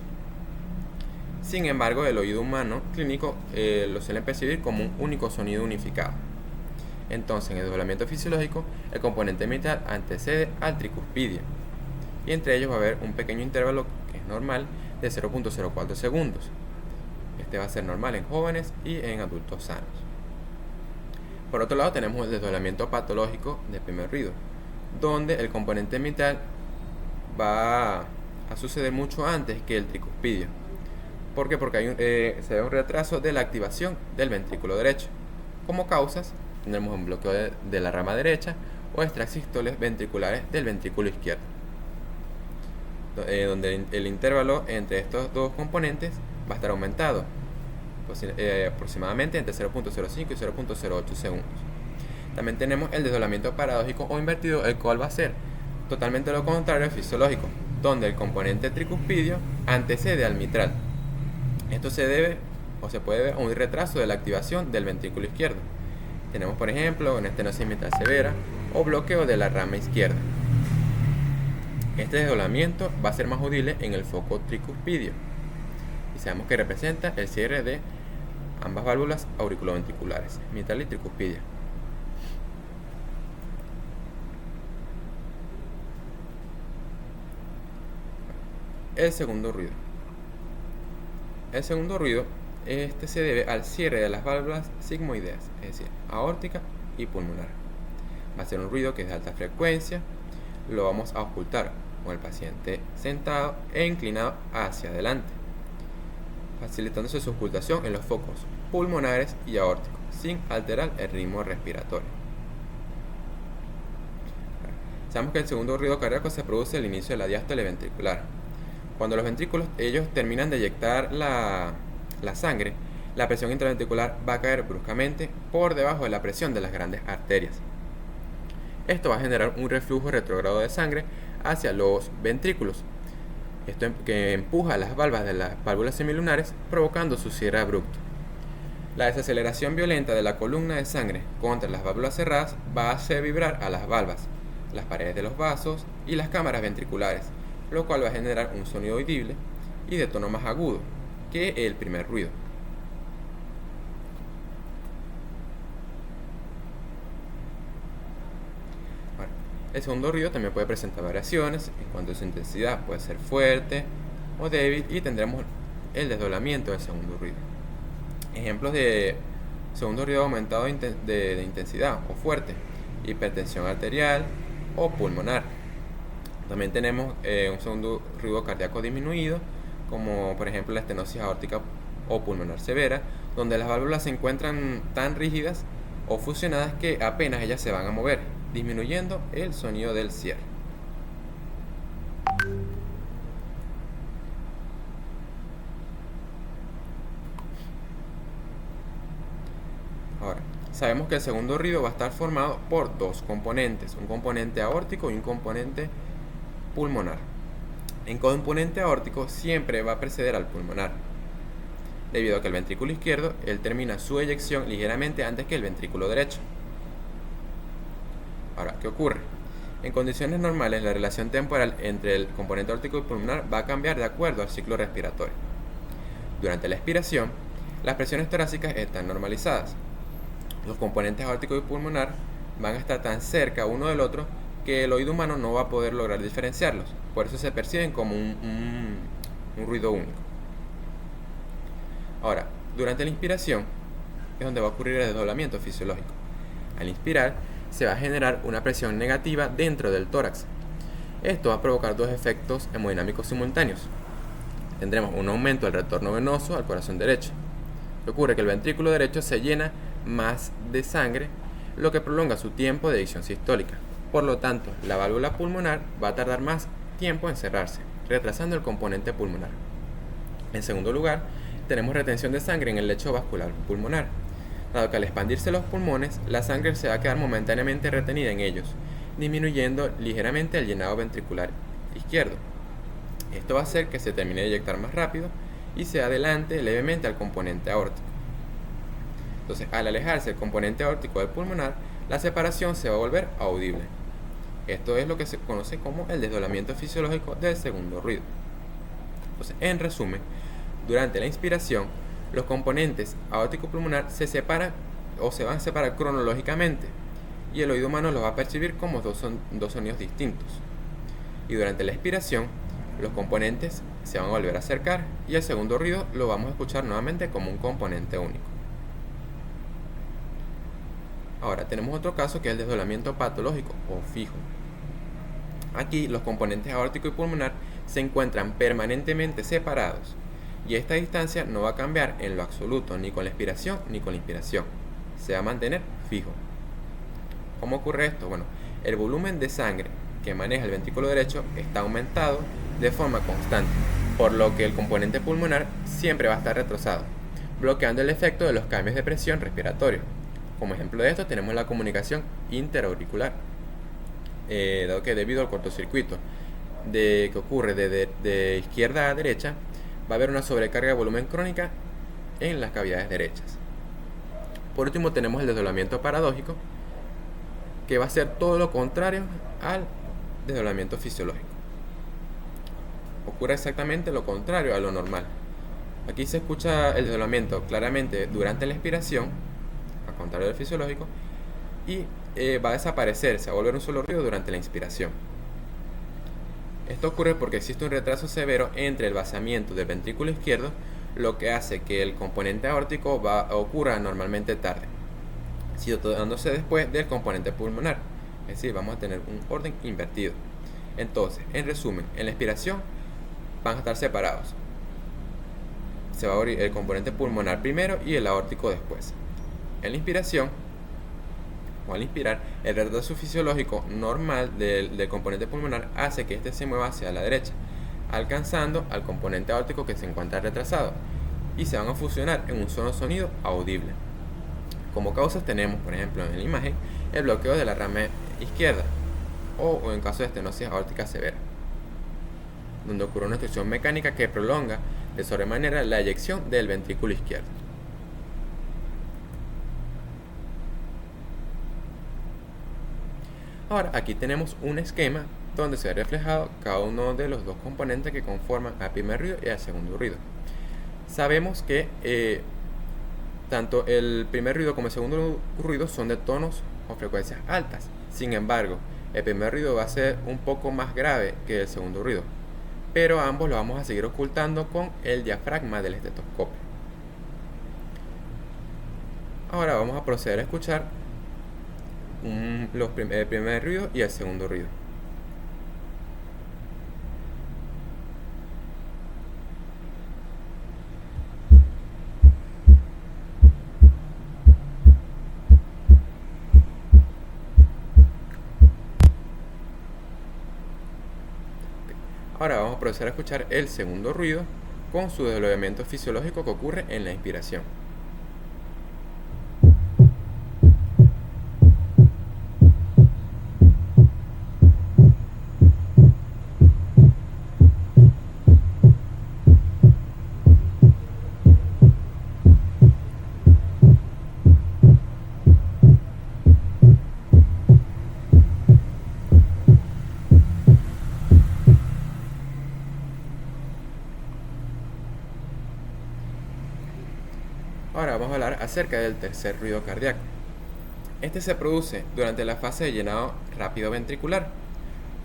Sin embargo, el oído humano clínico lo suele percibir como un único sonido unificado. Entonces, en el desdoblamiento fisiológico, el componente mitral antecede al tricuspidio y entre ellos va a haber un pequeño intervalo que es normal de 0.04 segundos. Este va a ser normal en jóvenes y en adultos sanos. Por otro lado, tenemos el desdoblamiento patológico del primer ruido, donde el componente mitral va a suceder mucho antes que el tricuspidio. ¿Por qué? Porque se ve un retraso de la activación del ventrículo derecho. Como causas, tenemos un bloqueo de la rama derecha o extrasístoles ventriculares del ventrículo izquierdo, donde el intervalo entre estos dos componentes va a estar aumentado aproximadamente entre 0.05 y 0.08 segundos. También tenemos el desdoblamiento paradójico o invertido, el cual va a ser totalmente lo contrario al fisiológico, donde el componente tricuspidio antecede al mitral. Esto se debe o se puede ver a un retraso de la activación del ventrículo izquierdo. Tenemos por ejemplo una estenosis mitral severa o bloqueo de la rama izquierda. Este desdoblamiento va a ser más audible en el foco tricuspidio y sabemos que representa el cierre de ambas válvulas auriculoventriculares, mitral y tricuspidia. El segundo ruido. El segundo ruido se debe al cierre de las válvulas sigmoideas, es decir, aórtica y pulmonar. Va a ser un ruido que es de alta frecuencia, lo vamos a ocultar con el paciente sentado e inclinado hacia adelante, facilitándose su ocultación en los focos pulmonares y aórticos, sin alterar el ritmo respiratorio. Sabemos que el segundo ruido cardíaco se produce al inicio de la diástole ventricular. Cuando los ventrículos terminan de eyectar la sangre, la presión intraventricular va a caer bruscamente por debajo de la presión de las grandes arterias. Esto va a generar un reflujo retrógrado de sangre hacia los ventrículos, esto que empuja las valvas de las válvulas semilunares, provocando su cierre abrupto. La desaceleración violenta de la columna de sangre contra las válvulas cerradas va a hacer vibrar a las valvas, las paredes de los vasos y las cámaras ventriculares, lo cual va a generar un sonido audible y de tono más agudo que el primer ruido. El segundo ruido también puede presentar variaciones en cuanto a su intensidad, puede ser fuerte o débil, y tendremos el desdoblamiento del segundo ruido. Ejemplos de segundo ruido aumentado de intensidad o fuerte: hipertensión arterial o pulmonar. También tenemos un segundo ruido cardíaco disminuido, como por ejemplo la estenosis aórtica o pulmonar severa, donde las válvulas se encuentran tan rígidas o fusionadas que apenas ellas se van a mover, disminuyendo el sonido del cierre. Ahora, sabemos que el segundo ruido va a estar formado por dos componentes, un componente aórtico y un componente pulmonar. En componente aórtico siempre va a preceder al pulmonar. debido a que el ventrículo izquierdo él termina su eyección ligeramente antes que el ventrículo derecho. Ahora, ¿qué ocurre? En condiciones normales, la relación temporal entre el componente aórtico y pulmonar va a cambiar de acuerdo al ciclo respiratorio. Durante la expiración, las presiones torácicas están normalizadas. Los componentes aórtico y pulmonar van a estar tan cerca uno del otro que el oído humano no va a poder lograr diferenciarlos. Por eso se perciben como un ruido único. Ahora, durante la inspiración es donde va a ocurrir el desdoblamiento fisiológico. Al inspirar, se va a generar una presión negativa dentro del tórax. Esto va a provocar dos efectos hemodinámicos simultáneos. Tendremos un aumento del retorno venoso al corazón derecho. Ocurre que el ventrículo derecho se llena más de sangre, lo que prolonga su tiempo de eyección sistólica. Por lo tanto, la válvula pulmonar va a tardar más tiempo en cerrarse, retrasando el componente pulmonar. En segundo lugar, tenemos retención de sangre en el lecho vascular pulmonar, dado que al expandirse los pulmones, la sangre se va a quedar momentáneamente retenida en ellos, disminuyendo ligeramente el llenado ventricular izquierdo. Esto va a hacer que se termine de eyectar más rápido y se adelante levemente al componente aórtico. Entonces, al alejarse el componente aórtico del pulmonar, la separación se va a volver audible. Esto es lo que se conoce como el desdoblamiento fisiológico del segundo ruido. Entonces, en resumen, durante la inspiración, los componentes aórtico-pulmonar se separan o se van a separar cronológicamente y el oído humano los va a percibir como dos sonidos distintos. Y durante la expiración, los componentes se van a volver a acercar y el segundo ruido lo vamos a escuchar nuevamente como un componente único. Ahora tenemos otro caso que es el desdoblamiento patológico o fijo. Aquí los componentes aórtico y pulmonar se encuentran permanentemente separados y esta distancia no va a cambiar en lo absoluto ni con la expiración ni con la inspiración. Se va a mantener fijo. ¿Cómo ocurre esto? Bueno, el volumen de sangre que maneja el ventrículo derecho está aumentado de forma constante, por lo que el componente pulmonar siempre va a estar retrasado, bloqueando el efecto de los cambios de presión respiratorio. Como ejemplo de esto tenemos la comunicación interauricular, dado que debido al cortocircuito que ocurre de izquierda a derecha, va a haber una sobrecarga de volumen crónica en las cavidades derechas. Por último tenemos el desdoblamiento paradójico, que va a ser todo lo contrario al desdoblamiento fisiológico. Ocurre exactamente lo contrario a lo normal. Aquí se escucha el desdoblamiento claramente durante la expiración, al contrario del fisiológico, y va a desaparecer, se va a volver un solo ruido durante la inspiración. Esto ocurre porque existe un retraso severo entre el vaciamiento del ventrículo izquierdo, lo que hace que el componente aórtico ocurra normalmente tarde, situándose después del componente pulmonar. Es decir, vamos a tener un orden invertido. Entonces, en resumen, en la expiración van a estar separados. Se va a abrir el componente pulmonar primero y el aórtico después. En la inspiración, o al inspirar, el retraso fisiológico normal del componente pulmonar hace que éste se mueva hacia la derecha, alcanzando al componente aórtico que se encuentra retrasado, y se van a fusionar en un solo sonido audible. Como causas tenemos, por ejemplo, en la imagen, el bloqueo de la rama izquierda, o en caso de estenosis aórtica severa, donde ocurre una obstrucción mecánica que prolonga de sobremanera la eyección del ventrículo izquierdo. Ahora aquí tenemos un esquema donde se ha reflejado cada uno de los dos componentes que conforman al primer ruido y al segundo ruido. Sabemos que tanto el primer ruido como el segundo ruido son de tonos o frecuencias altas. Sin embargo, el primer ruido va a ser un poco más grave que el segundo ruido, pero ambos lo vamos a seguir ocultando con el diafragma del estetoscopio. Ahora vamos a proceder a escuchar el primer ruido y el segundo ruido. Ahora vamos a proceder a escuchar el segundo ruido con su desdoblamiento fisiológico que ocurre en la inspiración. acerca del tercer ruido cardíaco. Este se produce durante la fase de llenado rápido ventricular,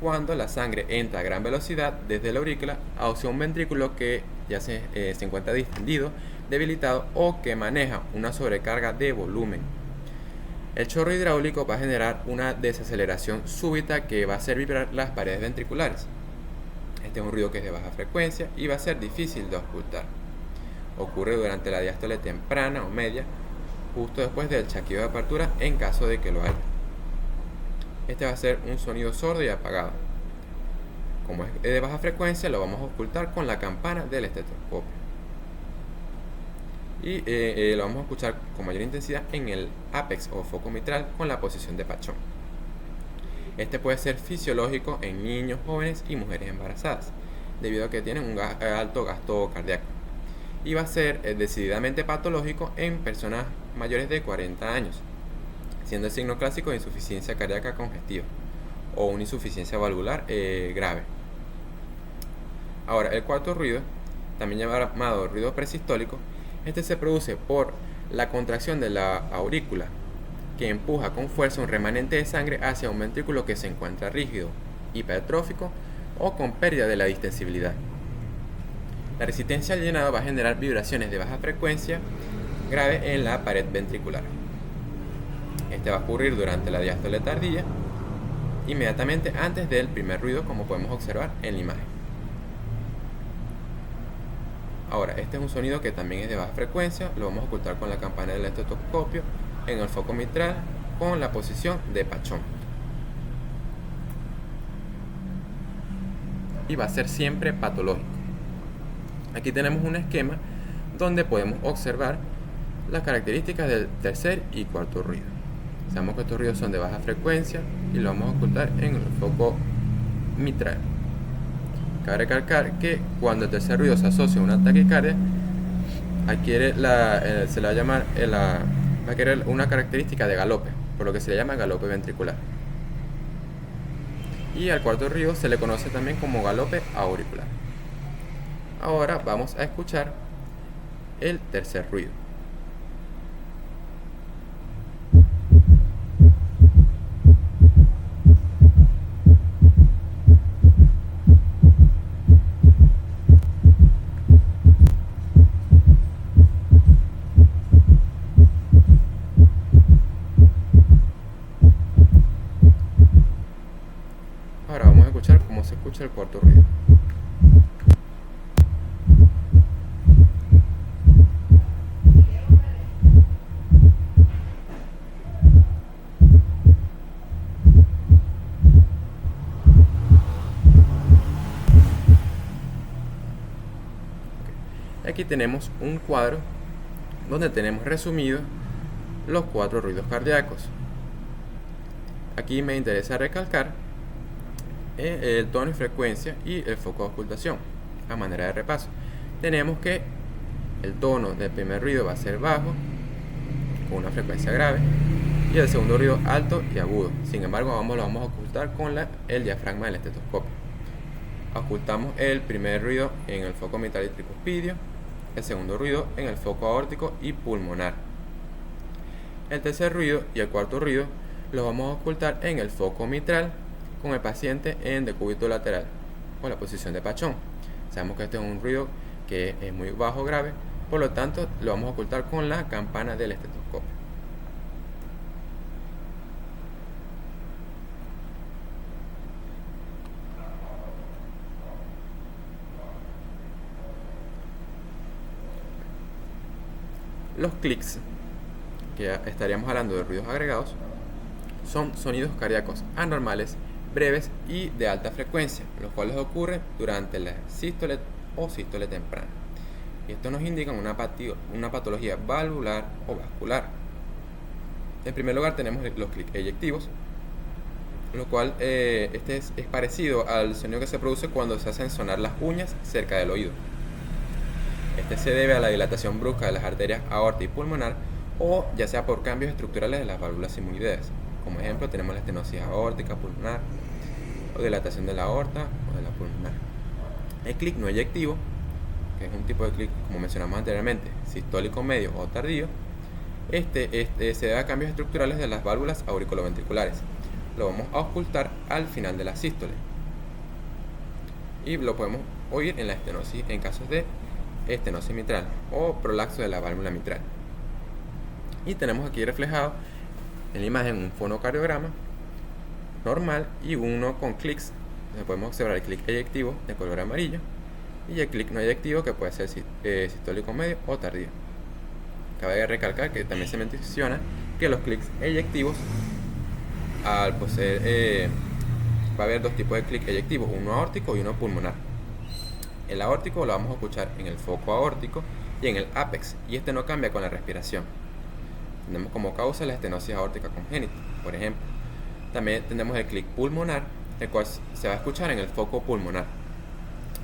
cuando la sangre entra a gran velocidad desde la aurícula hacia un ventrículo que ya se encuentra distendido, debilitado o que maneja una sobrecarga de volumen. El chorro hidráulico va a generar una desaceleración súbita que va a hacer vibrar las paredes ventriculares. Este es un ruido que es de baja frecuencia y va a ser difícil de ocultar. Ocurre durante la diástole temprana o media, justo después del chasquido de apertura en caso de que lo haya. Este va a ser un sonido sordo y apagado. Como es de baja frecuencia, lo vamos a ocultar con la campana del estetoscopio. Y lo vamos a escuchar con mayor intensidad en el ápex o foco mitral con la posición de pachón. Este puede ser fisiológico en niños, jóvenes y mujeres embarazadas, debido a que tienen un alto gasto cardíaco. Y va a ser decididamente patológico en personas mayores de 40 años, siendo el signo clásico de insuficiencia cardíaca congestiva o una insuficiencia valvular grave. Ahora, el cuarto ruido, también llamado ruido presistólico, este se produce por la contracción de la aurícula, que empuja con fuerza un remanente de sangre hacia un ventrículo que se encuentra rígido, hipertrófico o con pérdida de la distensibilidad. La resistencia al llenado va a generar vibraciones de baja frecuencia grave en la pared ventricular. Este va a ocurrir durante la diástole tardía, inmediatamente antes del primer ruido, como podemos observar en la imagen. Ahora, este es un sonido que también es de baja frecuencia, lo vamos a ocultar con la campana del estetoscopio en el foco mitral con la posición de pachón. Y va a ser siempre patológico. Aquí tenemos un esquema donde podemos observar las características del tercer y cuarto ruido. Sabemos que estos ruidos son de baja frecuencia y lo vamos a ocultar en el foco mitral. Cabe recalcar que cuando el tercer ruido se asocia a una taquicardia, adquiere se le va a llamar va a adquirir una característica de galope, por lo que se le llama galope ventricular. Y al cuarto ruido se le conoce también como galope auricular. Ahora vamos a escuchar el tercer ruido. Ahora vamos a escuchar cómo se escucha el cuarto ruido. Aquí tenemos un cuadro donde tenemos resumidos los 4 ruidos cardíacos. Aquí me interesa recalcar el tono y frecuencia y el foco de ocultación. A manera de repaso, tenemos que el tono del primer ruido va a ser bajo, con una frecuencia grave, y el segundo ruido alto y agudo. Sin embargo, lo vamos a ocultar con el diafragma del estetoscopio. Ocultamos el primer ruido en el foco mitral y tricuspidio, el segundo ruido en el foco aórtico y pulmonar. El tercer ruido y el cuarto ruido los vamos a ocultar en el foco mitral con el paciente en decúbito lateral o la posición de pachón. Sabemos que este es un ruido que es muy bajo grave, por lo tanto lo vamos a ocultar con la campana del estetoscopio. Los clics, que estaríamos hablando de ruidos agregados, son sonidos cardíacos anormales, breves y de alta frecuencia, los cuales ocurren durante la sístole o sístole temprana. Y esto nos indica una patología valvular o vascular. En primer lugar tenemos los clics eyectivos, lo cual este es parecido al sonido que se produce cuando se hacen sonar las uñas cerca del oído. Este se debe a la dilatación brusca de las arterias aorta y pulmonar, o ya sea por cambios estructurales de las válvulas sigmoideas. Como ejemplo tenemos la estenosis aórtica pulmonar, o dilatación de la aorta o de la pulmonar. El clic no eyectivo, que es un tipo de clic, como mencionamos anteriormente, sistólico medio o tardío, Se debe a cambios estructurales de las válvulas auriculoventriculares. Lo vamos a ocultar al final de la sístole. Y lo podemos oír en la estenosis en casos de estenosis mitral o prolapso de la válvula mitral. Y tenemos aquí reflejado en la imagen un fonocardiograma normal y uno con clics. Entonces podemos observar el clic eyectivo de color amarillo y el clic no eyectivo, que puede ser sistólico medio o tardío. Cabe recalcar que también se menciona que los clics eyectivos, al poseer, va a haber dos tipos de clic eyectivos, uno aórtico y uno pulmonar. El aórtico lo vamos a escuchar en el foco aórtico y en el ápex, y este no cambia con la respiración. Tenemos como causa la estenosis aórtica congénita, por ejemplo. También tenemos el clic pulmonar, el cual se va a escuchar en el foco pulmonar.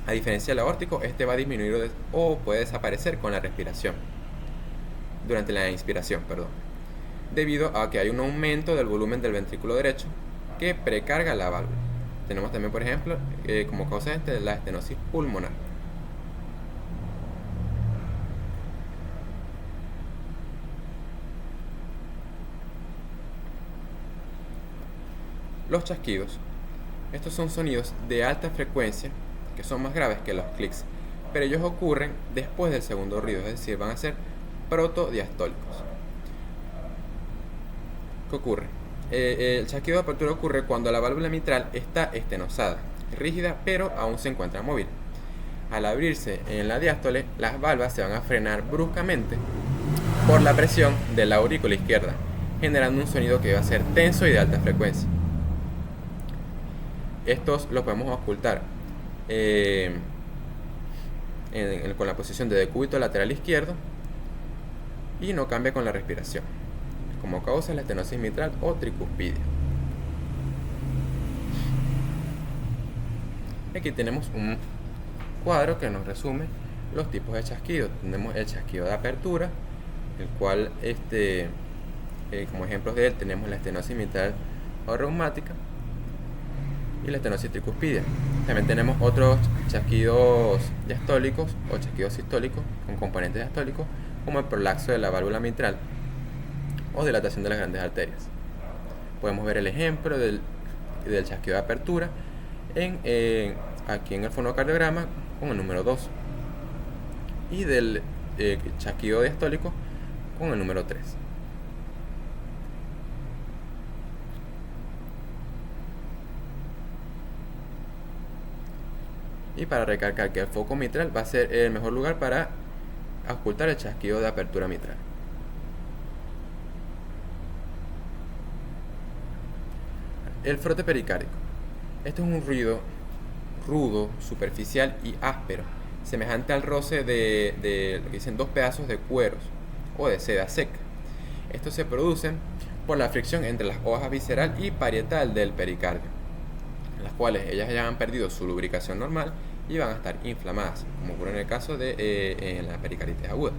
A diferencia del aórtico, este va a disminuir o puede desaparecer con la respiración, durante la inspiración, debido a que hay un aumento del volumen del ventrículo derecho que precarga la válvula. Tenemos también, por ejemplo, como causa la estenosis pulmonar. Los chasquidos. Estos son sonidos de alta frecuencia que son más graves que los clics, pero ellos ocurren después del segundo ruido, es decir, van a ser protodiastólicos. ¿Qué ocurre? El chasquido de apertura ocurre cuando la válvula mitral está estenosada, rígida, pero aún se encuentra móvil. Al abrirse en la diástole, las válvulas se van a frenar bruscamente por la presión de la aurícula izquierda, generando un sonido que va a ser tenso y de alta frecuencia. Estos los podemos ocultar con la posición de decúbito lateral izquierdo y no cambia con la respiración. Como causa la estenosis mitral o tricuspidia. Aquí tenemos un cuadro que nos resume los tipos de chasquido. Tenemos el chasquido de apertura, el cual como ejemplos de él tenemos la estenosis mitral o reumática y la estenosis tricuspidia. También tenemos otros chasquidos diastólicos o chasquidos sistólicos con componentes diastólicos, como el prolapso de la válvula mitral o dilatación de las grandes arterias. Podemos ver el ejemplo del chasquido de apertura aquí en el fonocardiograma con el número 2 y del chasquido diastólico con el número 3. Y para recalcar que el foco mitral va a ser el mejor lugar para ocultar el chasquido de apertura mitral. El frote pericárdico. Este es un ruido rudo, superficial y áspero, semejante al roce de lo que dicen dos pedazos de cueros o de seda seca. Estos se producen por la fricción entre las hojas visceral y parietal del pericardio, las cuales ellas ya han perdido su lubricación normal y van a estar inflamadas, como ocurre en el caso de la pericarditis aguda.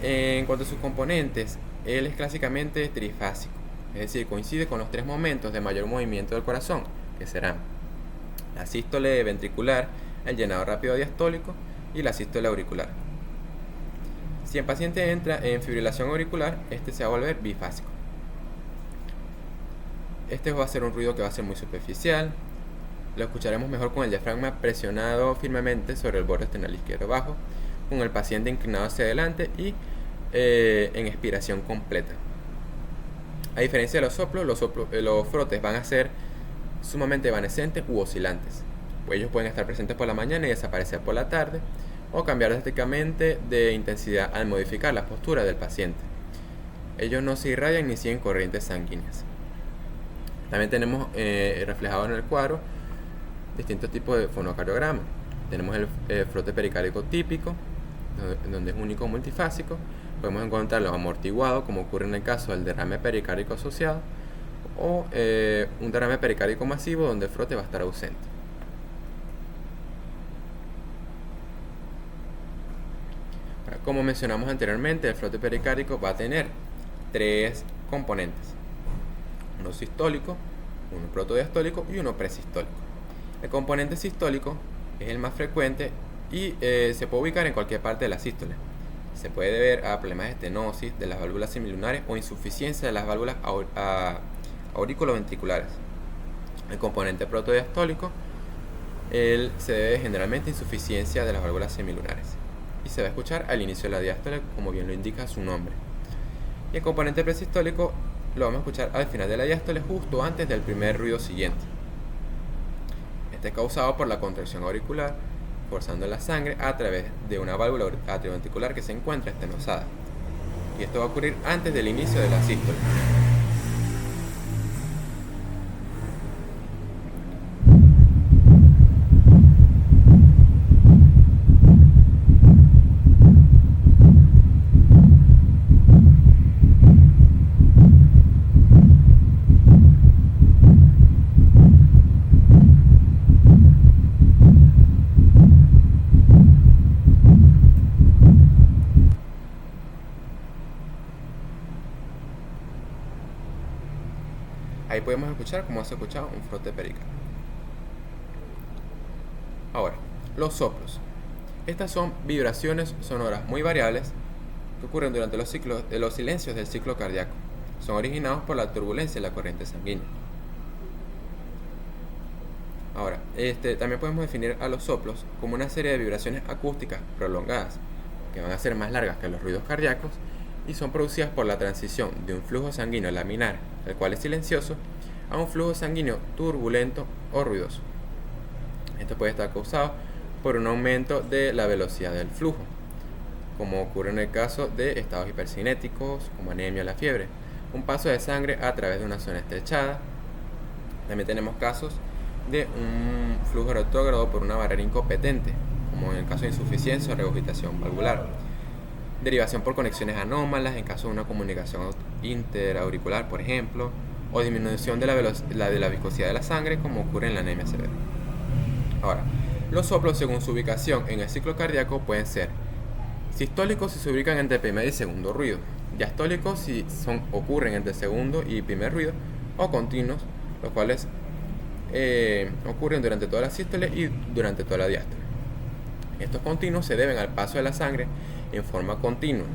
En cuanto a sus componentes, él es clásicamente trifásico, es decir, coincide con los tres momentos de mayor movimiento del corazón, que serán la sístole ventricular, el llenado rápido diastólico y la sístole auricular. Si el paciente entra en fibrilación auricular, este se va a volver bifásico. Este va a ser un ruido que va a ser muy superficial. Lo escucharemos mejor con el diafragma presionado firmemente sobre el borde esternal izquierdo bajo, con el paciente inclinado hacia adelante y en expiración completa. A diferencia de los soplos, los frotes van a ser sumamente evanescentes u oscilantes. Ellos pueden estar presentes por la mañana y desaparecer por la tarde, o cambiar drásticamente de intensidad al modificar la postura del paciente. Ellos no se irradian ni siguen corrientes sanguíneas. También tenemos reflejado en el cuadro distintos tipos de fonocardiograma. Tenemos el frote pericárdico típico, donde es único multifásico. Podemos encontrarlo amortiguado, como ocurre en el caso del derrame pericárdico asociado, o un derrame pericárdico masivo, donde el frote va a estar ausente. Como mencionamos anteriormente, el frote pericárdico va a tener tres componentes: uno sistólico, uno protodiastólico y uno presistólico. El componente sistólico es el más frecuente y se puede ubicar en cualquier parte de la sístole. Se puede deber a problemas de estenosis de las válvulas semilunares o insuficiencia de las válvulas auriculoventriculares. El componente protodiastólico se debe generalmente a insuficiencia de las válvulas semilunares y se va a escuchar al inicio de la diástole, como bien lo indica su nombre. Y el componente presistólico lo vamos a escuchar al final de la diástole, justo antes del primer ruido siguiente. Este es causado por la contracción auricular, forzando la sangre a través de una válvula atrioventricular que se encuentra estenosada. Y esto va a ocurrir antes del inicio de la sístole. Ahí podemos escuchar como se escuchado un frote pericardio. Ahora, los soplos. Estas son vibraciones sonoras muy variables que ocurren durante los silencios del ciclo cardíaco. Son originados por la turbulencia de la corriente sanguínea. Ahora, también podemos definir a los soplos como una serie de vibraciones acústicas prolongadas, que van a ser más largas que los ruidos cardíacos, y son producidas por la transición de un flujo sanguíneo laminar, el cual es silencioso, a un flujo sanguíneo turbulento o ruidoso. Esto puede estar causado por un aumento de la velocidad del flujo, como ocurre en el caso de estados hipercinéticos, como anemia o la fiebre, un paso de sangre a través de una zona estrechada. También tenemos casos de un flujo retrógrado por una barrera incompetente, como en el caso de insuficiencia o regurgitación valvular. Derivación por conexiones anómalas en caso de una comunicación interauricular, por ejemplo, o disminución de la viscosidad de la sangre, como ocurre en la anemia severa. Ahora, los soplos según su ubicación en el ciclo cardíaco pueden ser sistólicos si se ubican entre el primer y segundo ruido, diastólicos si ocurren entre el segundo y primer ruido, o continuos, los cuales ocurren durante toda la sístole y durante toda la diástole. Estos continuos se deben al paso de la sangre en forma continua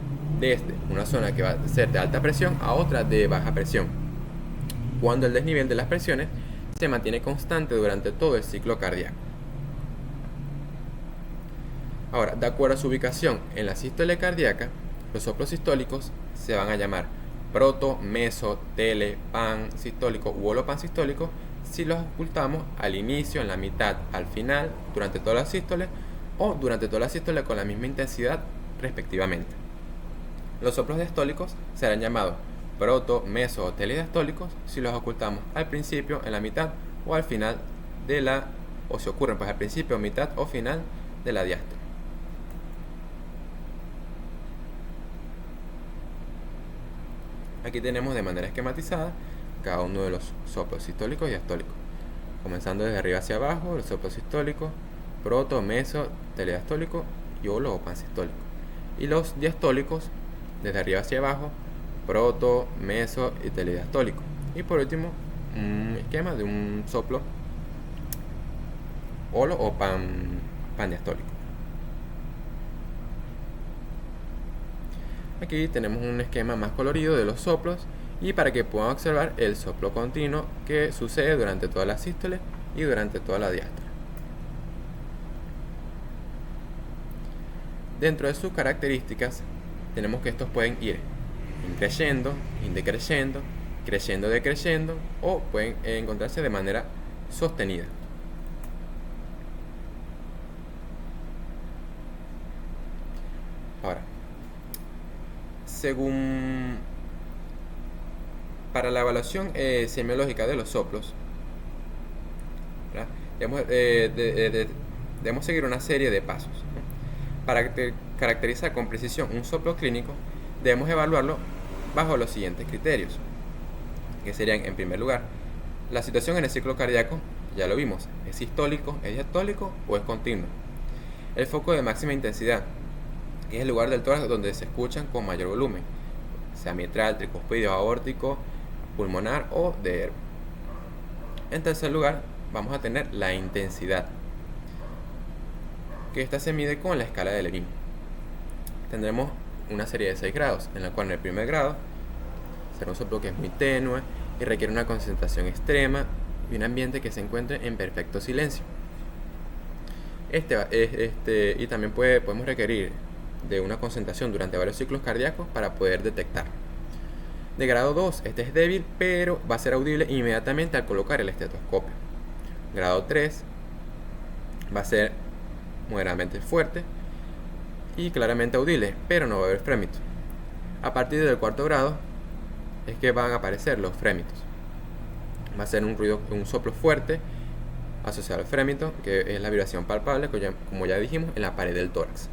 desde una zona que va a ser de alta presión a otra de baja presión, cuando el desnivel de las presiones se mantiene constante durante todo el ciclo cardíaco. Ahora, de acuerdo a su ubicación en la sístole cardíaca, los soplos sistólicos se van a llamar proto, meso, tele, pan sistólico u holo pan sistólico si los ocultamos al inicio, en la mitad, al final, durante toda la sístole o durante toda la sístole con la misma intensidad respectivamente. Los soplos diastólicos serán llamados proto, meso o telediastólicos si los ocultamos al principio, en la mitad o al final o si ocurren pues al principio, mitad o final de la diástole. Aquí tenemos de manera esquematizada cada uno de los soplos sistólicos y diastólicos, comenzando desde arriba hacia abajo: el soplo sistólico, proto, meso, telediastólico y holo o pan sistólico, y los diastólicos desde arriba hacia abajo: proto, meso y telediastólico, y por último un esquema de un soplo holo o pan diastólico. Aquí tenemos un esquema más colorido de los soplos y para que puedan observar el soplo continuo que sucede durante toda la sístole y durante toda la diástole. Dentro de sus características tenemos que estos pueden ir increyendo, indecreyendo, creyendo, decreyendo, o pueden encontrarse de manera sostenida. Ahora, para la evaluación semiológica de los soplos, debemos seguir una serie de pasos, ¿no? Para caracterizar con precisión un soplo clínico, debemos evaluarlo bajo los siguientes criterios, que serían, en primer lugar, la situación en el ciclo cardíaco. Ya lo vimos: ¿es sistólico, es diastólico o es continuo? El foco de máxima intensidad, que es el lugar del tórax donde se escuchan con mayor volumen, sea mitral, tricuspideo, aórtico, pulmonar o de hermo. En tercer lugar, vamos a tener la intensidad, que esta se mide con la escala de Levin. Tendremos una serie de 6 grados, en la cual en el primer grado será un soplo que es muy tenue y requiere una concentración extrema y un ambiente que se encuentre en perfecto silencio. Y también podemos requerir de una concentración durante varios ciclos cardíacos para poder detectar. De grado 2, este es débil, pero va a ser audible inmediatamente al colocar el estetoscopio. Grado 3 va a ser moderadamente fuerte y claramente audible, pero no va a haber frémitos. A partir del cuarto grado es que van a aparecer los frémitos. Va a ser un soplo fuerte asociado al frémito, que es la vibración palpable, como ya dijimos, en la pared del tórax.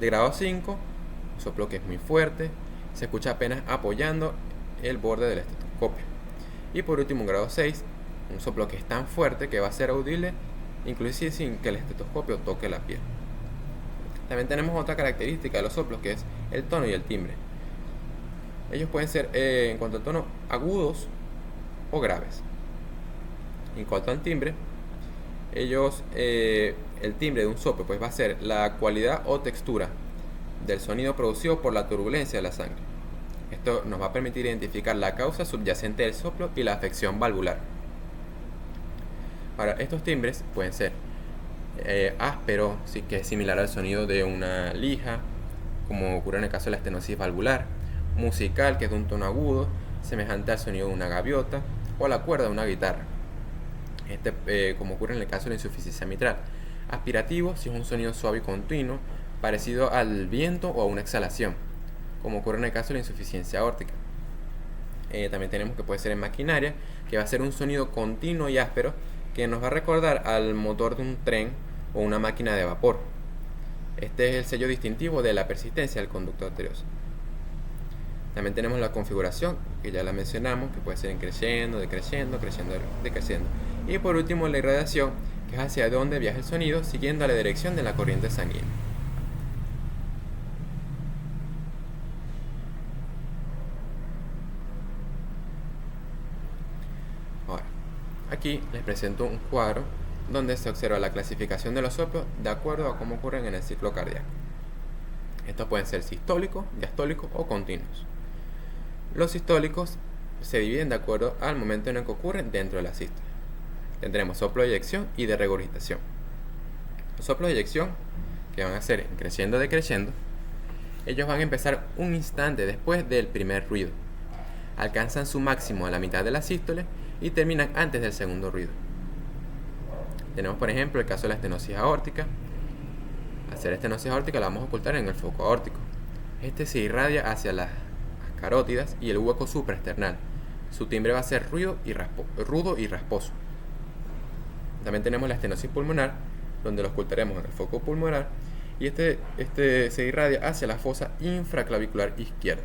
De grado 5, un soplo que es muy fuerte, se escucha apenas apoyando el borde del estetoscopio. Y por último, un grado 6, un soplo que es tan fuerte que va a ser audible inclusive sin que el estetoscopio toque la piel. También tenemos otra característica de los soplos, que es el tono y el timbre. Ellos pueden ser, en cuanto al tono, agudos o graves. En cuanto al timbre, el timbre de un soplo pues va a ser la cualidad o textura del sonido producido por la turbulencia de la sangre. Esto nos va a permitir identificar la causa subyacente del soplo y la afección valvular. Ahora, estos timbres pueden ser áspero, que es similar al sonido de una lija, como ocurre en el caso de la estenosis valvular; musical, que es de un tono agudo, semejante al sonido de una gaviota o a la cuerda de una guitarra, como ocurre en el caso de la insuficiencia mitral; aspirativo, si es un sonido suave y continuo, parecido al viento o a una exhalación, como ocurre en el caso de la insuficiencia aórtica. También tenemos que puede ser en maquinaria, que va a ser un sonido continuo y áspero, que nos va a recordar al motor de un tren o una máquina de vapor. Este es el sello distintivo de la persistencia del conducto arterioso. También tenemos la configuración, que ya la mencionamos, que puede ser en creciendo, decreciendo, creciendo, decreciendo. Y por último, la irradiación, que es hacia dónde viaja el sonido siguiendo la dirección de la corriente sanguínea. Ahora, aquí les presento un cuadro donde se observa la clasificación de los soplos de acuerdo a cómo ocurren en el ciclo cardíaco. Estos pueden ser sistólicos, diastólicos o continuos. Los sistólicos se dividen de acuerdo al momento en el que ocurren dentro de la sístole. Tendremos soplo de eyección y de regurgitación. Los soplos de eyección, que van a ser creciendo, decreciendo, ellos van a empezar un instante después del primer ruido. Alcanzan su máximo a la mitad de la sístole y terminan antes del segundo ruido. Tenemos, por ejemplo, el caso de la estenosis aórtica. Al ser estenosis aórtica la vamos a ocultar en el foco aórtico. Este se irradia hacia las carótidas y el hueco supraesternal. Su timbre va a ser rudo y rasposo. También tenemos la estenosis pulmonar, donde lo ocultaremos en el foco pulmonar, y este se irradia hacia la fosa infraclavicular izquierda.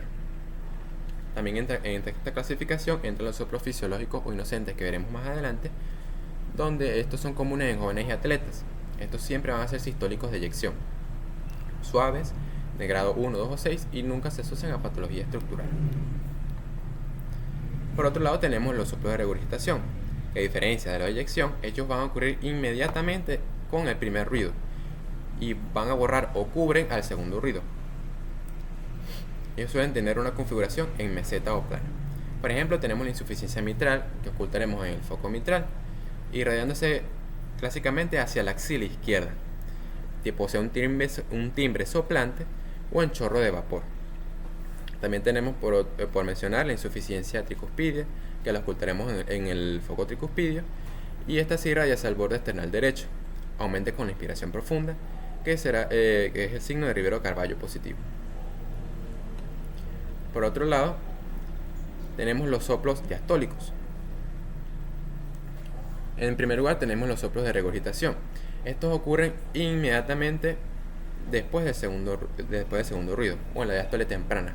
También en esta clasificación entran los soplos fisiológicos o inocentes, que veremos más adelante, donde estos son comunes en jóvenes y atletas. Estos siempre van a ser sistólicos de eyección, suaves, de grado 1, 2 o 6, y nunca se asocian a patología estructural. Por otro lado, tenemos los soplos de regurgitación, que a diferencia de la eyección, ellos van a ocurrir inmediatamente con el primer ruido y van a borrar o cubren al segundo ruido. Ellos suelen tener una configuración en meseta o plana. Por ejemplo, tenemos la insuficiencia mitral, que ocultaremos en el foco mitral, irradiándose clásicamente hacia la axila izquierda, que posee un timbre soplante o en chorro de vapor. También tenemos, por mencionar, la insuficiencia tricuspidia, que la ocultaremos en el foco tricuspidio, y esta se irradia hacia el borde esternal derecho. Aumente con la inspiración profunda, que es el signo de Rivero-Carballo positivo. Por otro lado, tenemos los soplos diastólicos. En primer lugar, tenemos los soplos de regurgitación. Estos ocurren inmediatamente después del segundo ruido, o en la diástole temprana.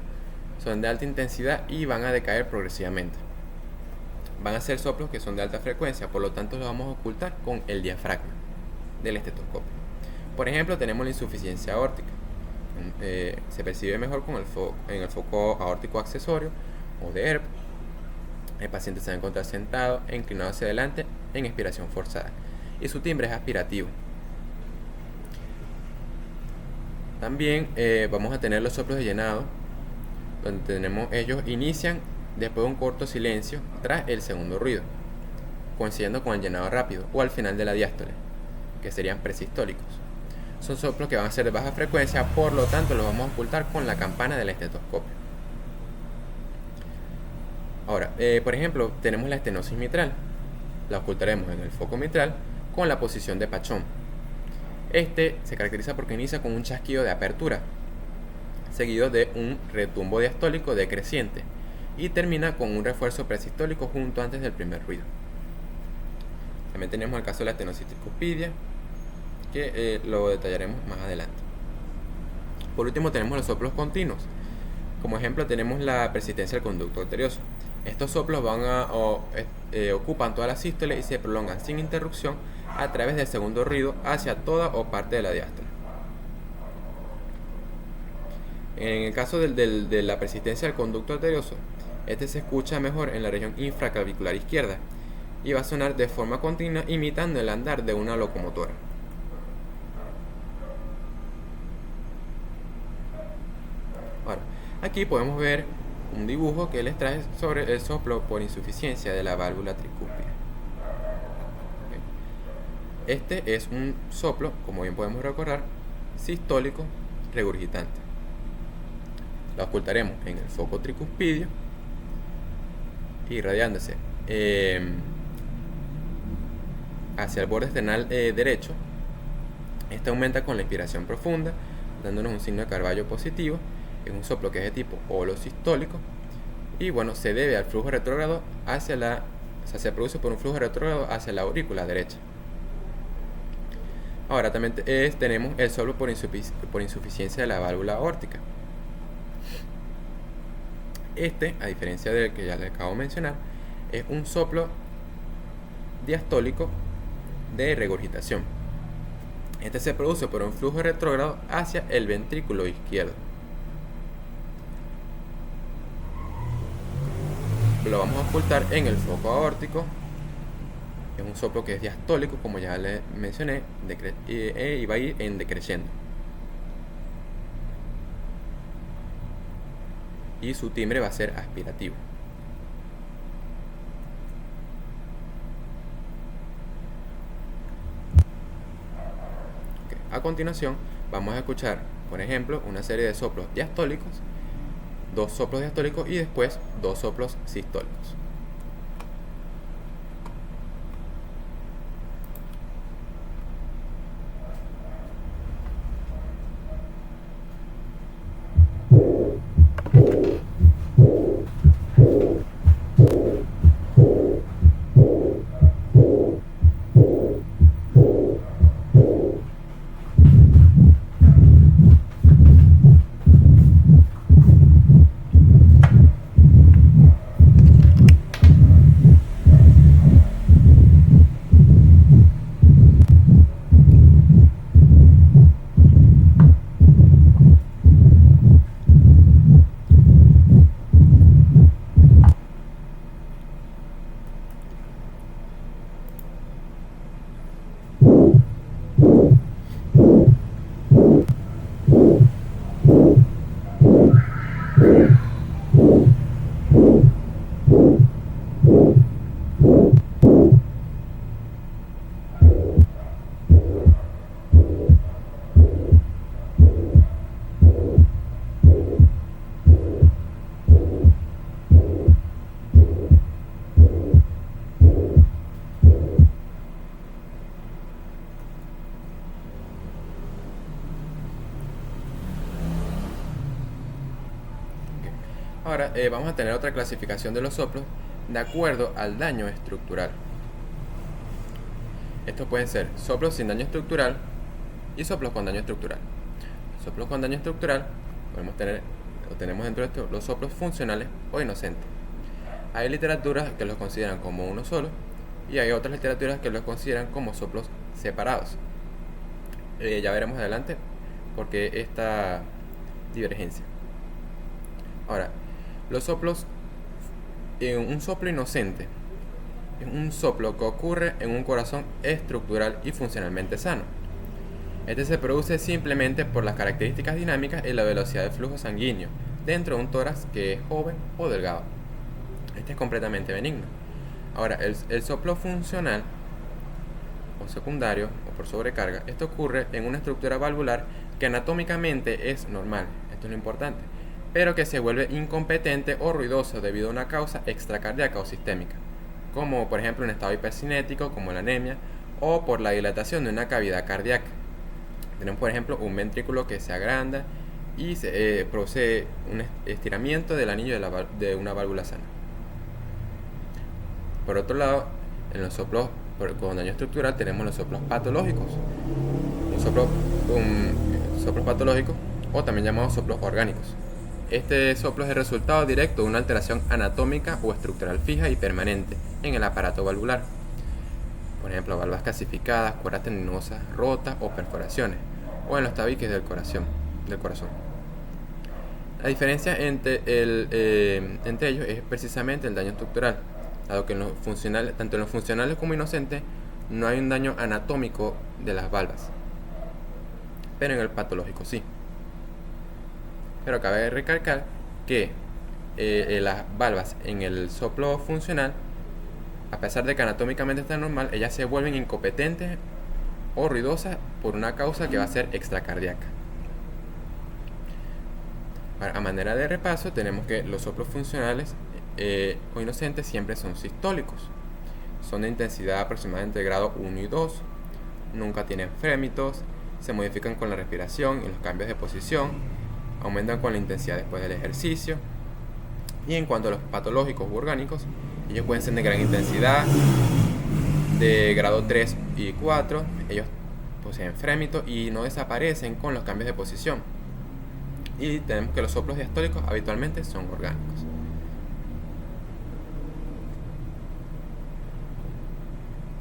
Son de alta intensidad y van a decaer progresivamente. Van a ser soplos que son de alta frecuencia, por lo tanto los vamos a ocultar con el diafragma del estetoscopio. Por ejemplo, tenemos la insuficiencia aórtica. Se percibe mejor en el foco aórtico accesorio o de ERP. El paciente se va a encontrar sentado e inclinado hacia adelante en expiración forzada, y su timbre es aspirativo. También vamos a tener los soplos de llenado, donde ellos inician después de un corto silencio tras el segundo ruido, coincidiendo con el llenado rápido o al final de la diástole, que serían presistólicos. Son soplos que van a ser de baja frecuencia, por lo tanto los vamos a ocultar con la campana del estetoscopio. Ahora, por ejemplo, tenemos la estenosis mitral. La ocultaremos en el foco mitral con la posición de Pachón. Este se caracteriza porque inicia con un chasquido de apertura, seguido de un retumbo diastólico decreciente, y termina con un refuerzo presistólico junto antes del primer ruido. También tenemos el caso de la estenosis tricuspidia, que lo detallaremos más adelante. Por último tenemos los soplos continuos. Como ejemplo tenemos la persistencia del conducto arterioso. Estos soplos ocupan toda la sístole y se prolongan sin interrupción a través del segundo ruido hacia toda o parte de la diástole. En el caso de la persistencia del conducto arterioso, este se escucha mejor en la región infraclavicular izquierda y va a sonar de forma continua imitando el andar de una locomotora. Ahora, aquí podemos ver un dibujo que les trae sobre el soplo por insuficiencia de la válvula tricúspide. Este es un soplo, como bien podemos recordar, sistólico regurgitante. La ocultaremos en el foco tricuspidio, irradiándose hacia el borde esternal derecho. Este aumenta con la inspiración profunda, dándonos un signo de Carballo positivo. Es un soplo que es de tipo holosistólico y bueno, se debe al flujo retrógrado se produce por un flujo retrógrado hacia la aurícula derecha. Ahora también tenemos el soplo por insuficiencia de la válvula aórtica. Este, a diferencia del que ya les acabo de mencionar, es un soplo diastólico de regurgitación. Este se produce por un flujo retrógrado hacia el ventrículo izquierdo. Lo vamos a ocultar en el foco aórtico. Es un soplo que es diastólico, como ya les mencioné, y va a ir en decreciendo. Y su timbre va a ser aspirativo. A continuación vamos a escuchar, por ejemplo, una serie de soplos diastólicos, 2 soplos diastólicos y después 2 soplos sistólicos. Ahora vamos a tener otra clasificación de los soplos de acuerdo al daño estructural. Estos pueden ser soplos sin daño estructural y soplos con daño estructural. Soplos con daño estructural tenemos dentro de esto los soplos funcionales o inocentes. Hay literaturas que los consideran como uno solo y hay otras literaturas que los consideran como soplos separados. Ya veremos adelante por qué esta divergencia. Ahora, los soplos, un soplo inocente es un soplo que ocurre en un corazón estructural y funcionalmente sano. Este se produce simplemente por las características dinámicas y la velocidad del flujo sanguíneo dentro de un tórax que es joven o delgado. Este es completamente benigno. Ahora, el soplo funcional o secundario o por sobrecarga, esto ocurre en una estructura valvular que anatómicamente es normal, esto es lo importante, pero que se vuelve incompetente o ruidoso debido a una causa extracardíaca o sistémica, como por ejemplo un estado hipercinético como la anemia o por la dilatación de una cavidad cardíaca. Tenemos por ejemplo un ventrículo que se agranda y se produce un estiramiento del anillo de una válvula sana. Por otro lado, en los soplos con daño estructural tenemos los soplos patológicos. Los soplos patológicos, o también llamados soplos orgánicos. Este soplo es el resultado directo de una alteración anatómica o estructural fija y permanente en el aparato valvular. Por ejemplo, valvas calcificadas, cuerdas tendinosas, rotas o perforaciones, o en los tabiques del corazón. La diferencia entre ellos es precisamente el daño estructural, dado que tanto en los funcionales como inocentes no hay un daño anatómico de las valvas, pero en el patológico sí. Pero cabe recalcar que las valvas en el soplo funcional, a pesar de que anatómicamente están normal, ellas se vuelven incompetentes o ruidosas por una causa que va a ser extracardíaca. A manera de repaso, tenemos que los soplos funcionales o inocentes siempre son sistólicos. Son de intensidad aproximadamente de grado 1 y 2. Nunca tienen frémitos. Se modifican con la respiración y los cambios de posición. Aumentan con la intensidad después del ejercicio. Y en cuanto a los patológicos u orgánicos, ellos pueden ser de gran intensidad, de grado 3 y 4. Ellos poseen frémitos y no desaparecen con los cambios de posición. Y tenemos que los soplos diastólicos habitualmente son orgánicos.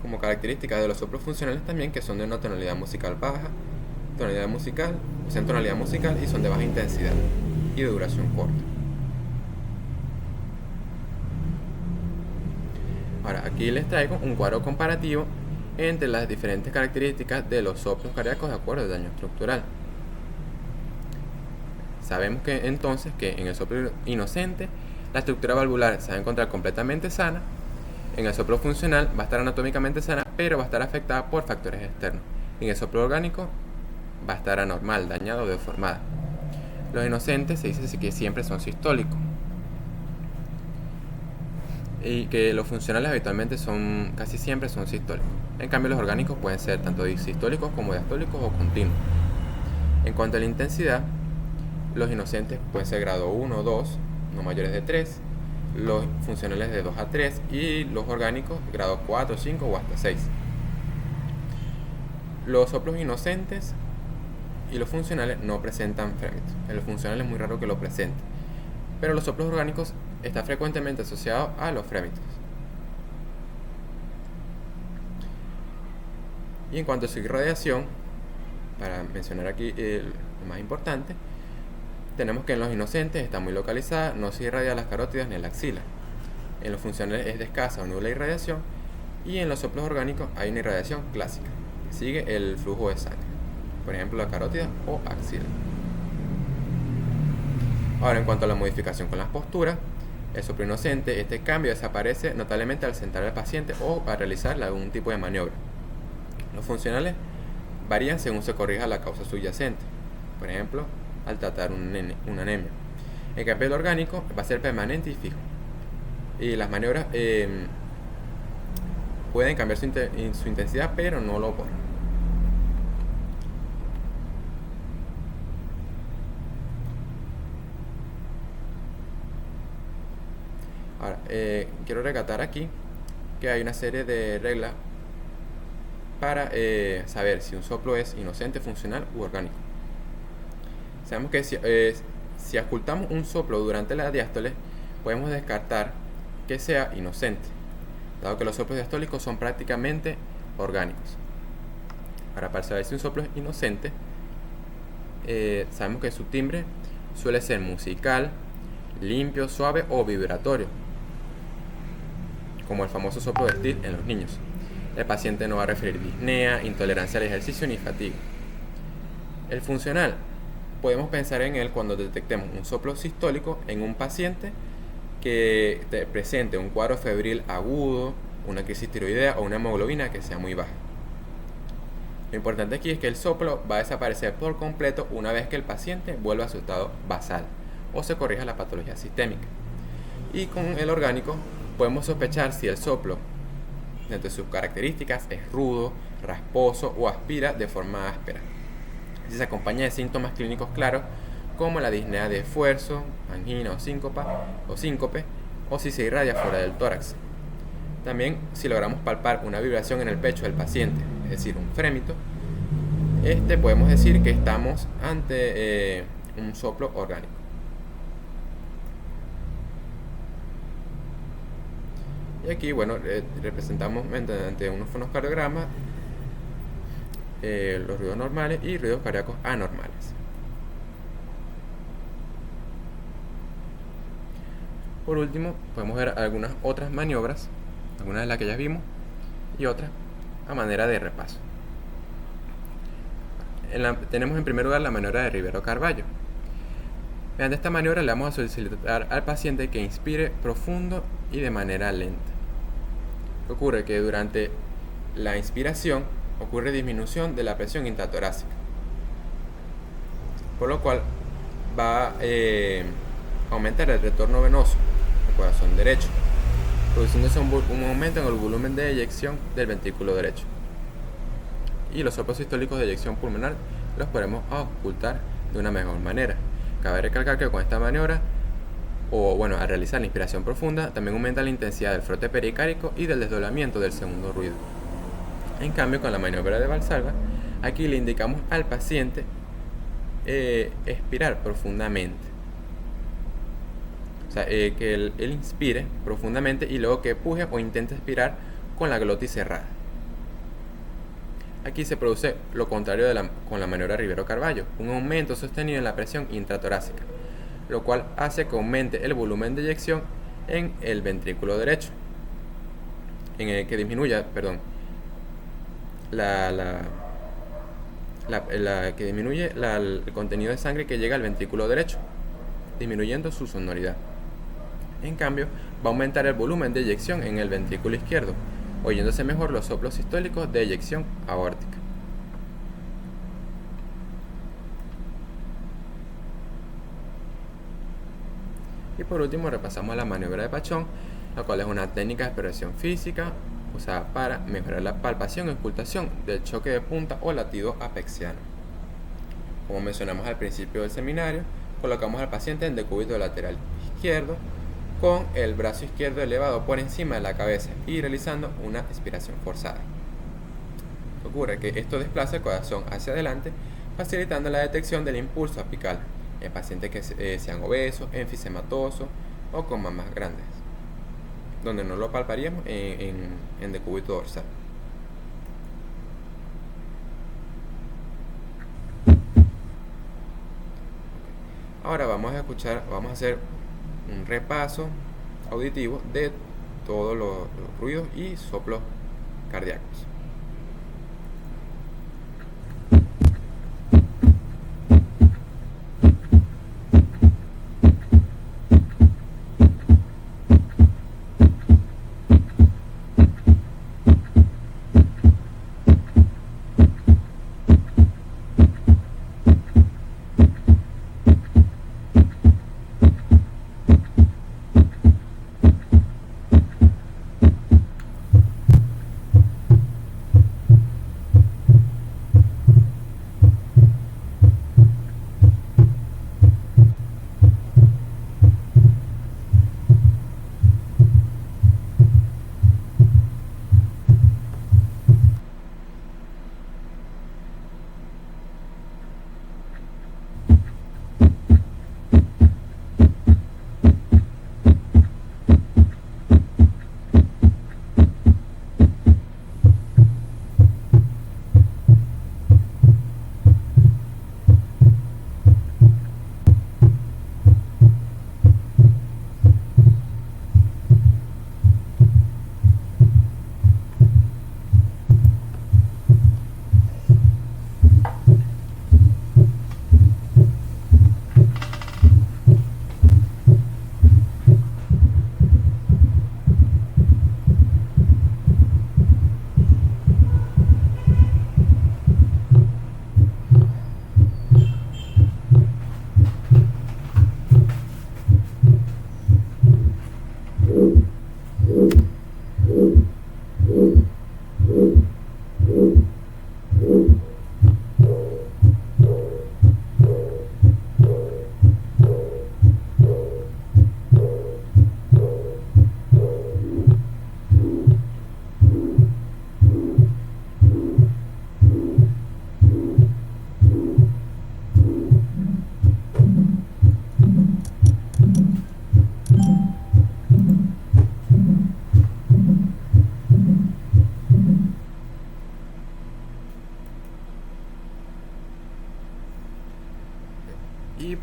Como características de los soplos funcionales también, que son de una tonalidad musical baja, tonalidad musical y son de baja intensidad y de duración corta. Ahora, aquí les traigo un cuadro comparativo entre las diferentes características de los soplos cardíacos de acuerdo al daño estructural. Sabemos que entonces que en el soplo inocente la estructura valvular se va a encontrar completamente sana. En el soplo funcional va a estar anatómicamente sana, pero va a estar afectada por factores externos. En el soplo orgánico va a estar anormal, dañada o deformada. Los inocentes se dice que siempre son sistólicos. Y que los funcionales habitualmente casi siempre son sistólicos. En cambio, los orgánicos pueden ser tanto sistólicos como diastólicos o continuos. En cuanto a la intensidad, los inocentes pueden ser grado 1 o 2, no mayores de 3. Los funcionales de 2 a 3 y los orgánicos grado 4, 5 o hasta 6. Los soplos inocentes y los funcionales no presentan frémitos. En los funcionales es muy raro que lo presenten, pero los soplos orgánicos están frecuentemente asociados a los frémitos. Y en cuanto a su irradiación, para mencionar aquí lo más importante, tenemos que en los inocentes está muy localizada, no se irradia a las carótidas ni a la axila. En los funcionales es de escasa o nula irradiación, y en los soplos orgánicos hay una irradiación clásica, que sigue el flujo de sangre, por ejemplo la carótida o axila. Ahora, en cuanto a la modificación con las posturas, el soplo inocente, este cambio desaparece notablemente al sentar al paciente o al realizar algún tipo de maniobra. Los funcionales varían según se corrija la causa subyacente, por ejemplo al tratar una anemia. En cambio, el orgánico va a ser permanente y fijo. Y las maniobras pueden cambiar su intensidad, pero no lo borran. Ahora, quiero rescatar aquí que hay una serie de reglas para saber si un soplo es inocente, funcional u orgánico. Sabemos que si ocultamos un soplo durante la diástole, podemos descartar que sea inocente, dado que los soplos diastólicos son prácticamente orgánicos. Ahora, para saber si un soplo es inocente, sabemos que su timbre suele ser musical, limpio, suave o vibratorio, como el famoso soplo de Steele en los niños. El paciente no va a referir disnea, intolerancia al ejercicio ni fatiga. El funcional, podemos pensar en él cuando detectemos un soplo sistólico en un paciente que presente un cuadro febril agudo, una crisis tiroidea o una hemoglobina que sea muy baja. Lo importante aquí es que el soplo va a desaparecer por completo una vez que el paciente vuelva a su estado basal o se corrija la patología sistémica. Y con el orgánico podemos sospechar si el soplo, entre sus características, es rudo, rasposo o aspira de forma áspera. Si se acompaña de síntomas clínicos claros como la disnea de esfuerzo, angina o síncope, o si se irradia fuera del tórax. También si logramos palpar una vibración en el pecho del paciente, es decir, un frémito, podemos decir que estamos ante un soplo orgánico. Y aquí, bueno, representamos mediante unos fonocardiogramas los ruidos normales y ruidos cardíacos anormales. Por último, podemos ver algunas otras maniobras, algunas de las que ya vimos y otras a manera de repaso. Tenemos en primer lugar la maniobra de Rivero-Carballo. Mediante esta maniobra le vamos a solicitar al paciente que inspire profundo y de manera lenta. Ocurre que durante la inspiración ocurre disminución de la presión intratorácica, por lo cual va a aumentar el retorno venoso al corazón derecho, produciéndose un aumento en el volumen de eyección del ventrículo derecho. Y los soplos sistólicos de eyección pulmonar los podemos ocultar de una mejor manera. Cabe recalcar que con esta maniobra, al realizar la inspiración profunda, también aumenta la intensidad del frote pericárdico y del desdoblamiento del segundo ruido. En cambio, con la maniobra de Valsalva, aquí le indicamos al paciente expirar profundamente. O sea, que él inspire profundamente y luego que puje o intente expirar con la glotis cerrada. Aquí se produce lo contrario con la maniobra Rivero-Carballo, un aumento sostenido en la presión intratorácica, lo cual hace que aumente el volumen de eyección en el ventrículo derecho, en el que disminuya, el contenido de sangre que llega al ventrículo derecho, disminuyendo su sonoridad. En cambio, va a aumentar el volumen de eyección en el ventrículo izquierdo, oyéndose mejor los soplos sistólicos de eyección aórtica. Y por último repasamos la maniobra de Pachón, la cual es una técnica de expresión física usada para mejorar la palpación y ocultación del choque de punta o latido apexiano. Como mencionamos al principio del seminario, colocamos al paciente en decúbito lateral izquierdo con el brazo izquierdo elevado por encima de la cabeza y realizando una expiración forzada. Ocurre que esto desplaza el corazón hacia adelante, facilitando la detección del impulso apical en pacientes que sean obesos, enfisematosos o con mamas grandes, donde no lo palparíamos en decúbito dorsal. Ahora vamos a hacer un repaso auditivo de todos los ruidos y soplos cardíacos.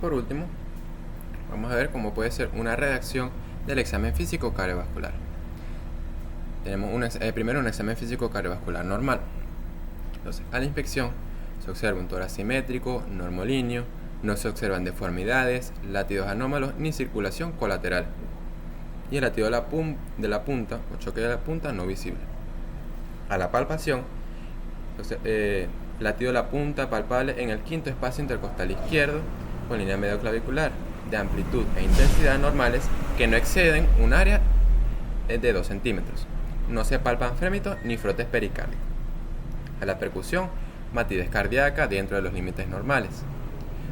por último, vamos a ver cómo puede ser una redacción del examen físico cardiovascular. Tenemos primero un examen físico cardiovascular normal. Entonces, a la inspección se observa un tórax simétrico, normolíneo, no se observan deformidades, latidos anómalos ni circulación colateral. Y el latido de la punta o choque de la punta no visible. A la palpación, latido de la punta palpable en el quinto espacio intercostal izquierdo con línea medioclavicular de amplitud e intensidad normales que no exceden un área de 2 centímetros. No se palpan frémitos ni frotes pericárdicos. A la percusión, matidez cardíaca dentro de los límites normales.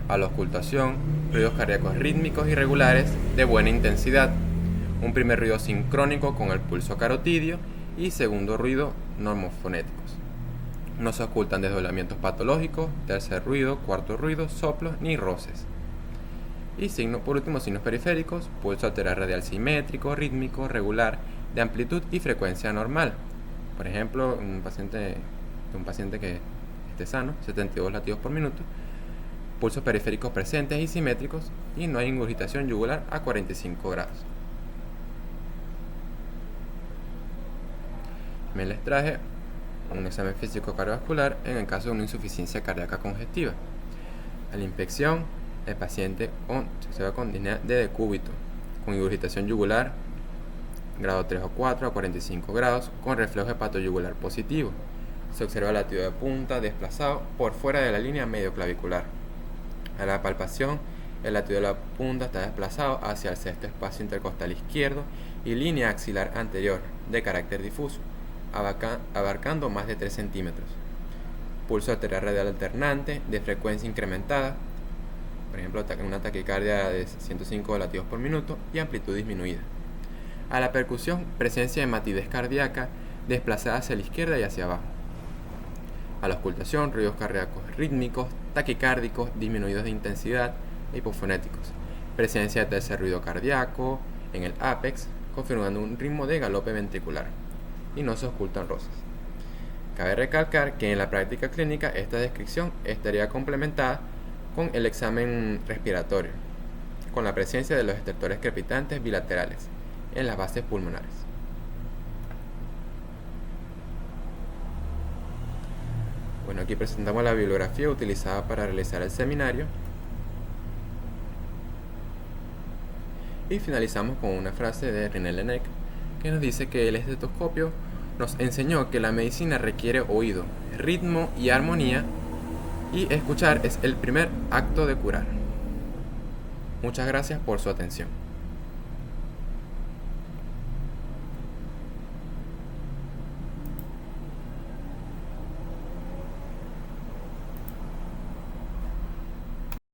A la auscultación, ruidos cardíacos rítmicos irregulares de buena intensidad. Un primer ruido sincrónico con el pulso carotidio y segundo ruido normofonéticos. No se ocultan desdoblamientos patológicos, tercer ruido, cuarto ruido, soplos ni roces. Y por último, signos periféricos, pulso arterial radial simétrico, rítmico, regular, de amplitud y frecuencia normal. Por ejemplo, un paciente que esté sano, 72 latidos por minuto, pulsos periféricos presentes y simétricos, y no hay ingurgitación yugular a 45 grados. También les traje un examen físico cardiovascular en el caso de una insuficiencia cardíaca congestiva. A la inspección, el paciente se observa con disnea de decúbito, con ingurgitación yugular, grado 3 o 4 a 45 grados, con reflejo hepatoyugular positivo. Se observa el latido de punta desplazado por fuera de la línea medioclavicular. A la palpación, el latido de la punta está desplazado hacia el sexto espacio intercostal izquierdo y línea axilar anterior, de carácter difuso, abarcando más de 3 centímetros. Pulso arterial radial alternante de frecuencia incrementada, por ejemplo, una taquicardia de 105 latidos por minuto y amplitud disminuida. A la percusión, presencia de matidez cardíaca desplazada hacia la izquierda y hacia abajo. A la auscultación, ruidos cardíacos rítmicos, taquicárdicos, disminuidos de intensidad e hipofonéticos. Presencia de tercer ruido cardíaco en el ápex, confirmando un ritmo de galope ventricular. Y no se ocultan roces. Cabe recalcar que en la práctica clínica esta descripción estaría complementada con el examen respiratorio, con la presencia de los estertores crepitantes bilaterales en las bases pulmonares. Bueno, aquí presentamos la bibliografía utilizada para realizar el seminario. Y finalizamos con una frase de René Laennec que nos dice que el estetoscopio nos enseñó que la medicina requiere oído, ritmo y armonía, y escuchar es el primer acto de curar. Muchas gracias por su atención.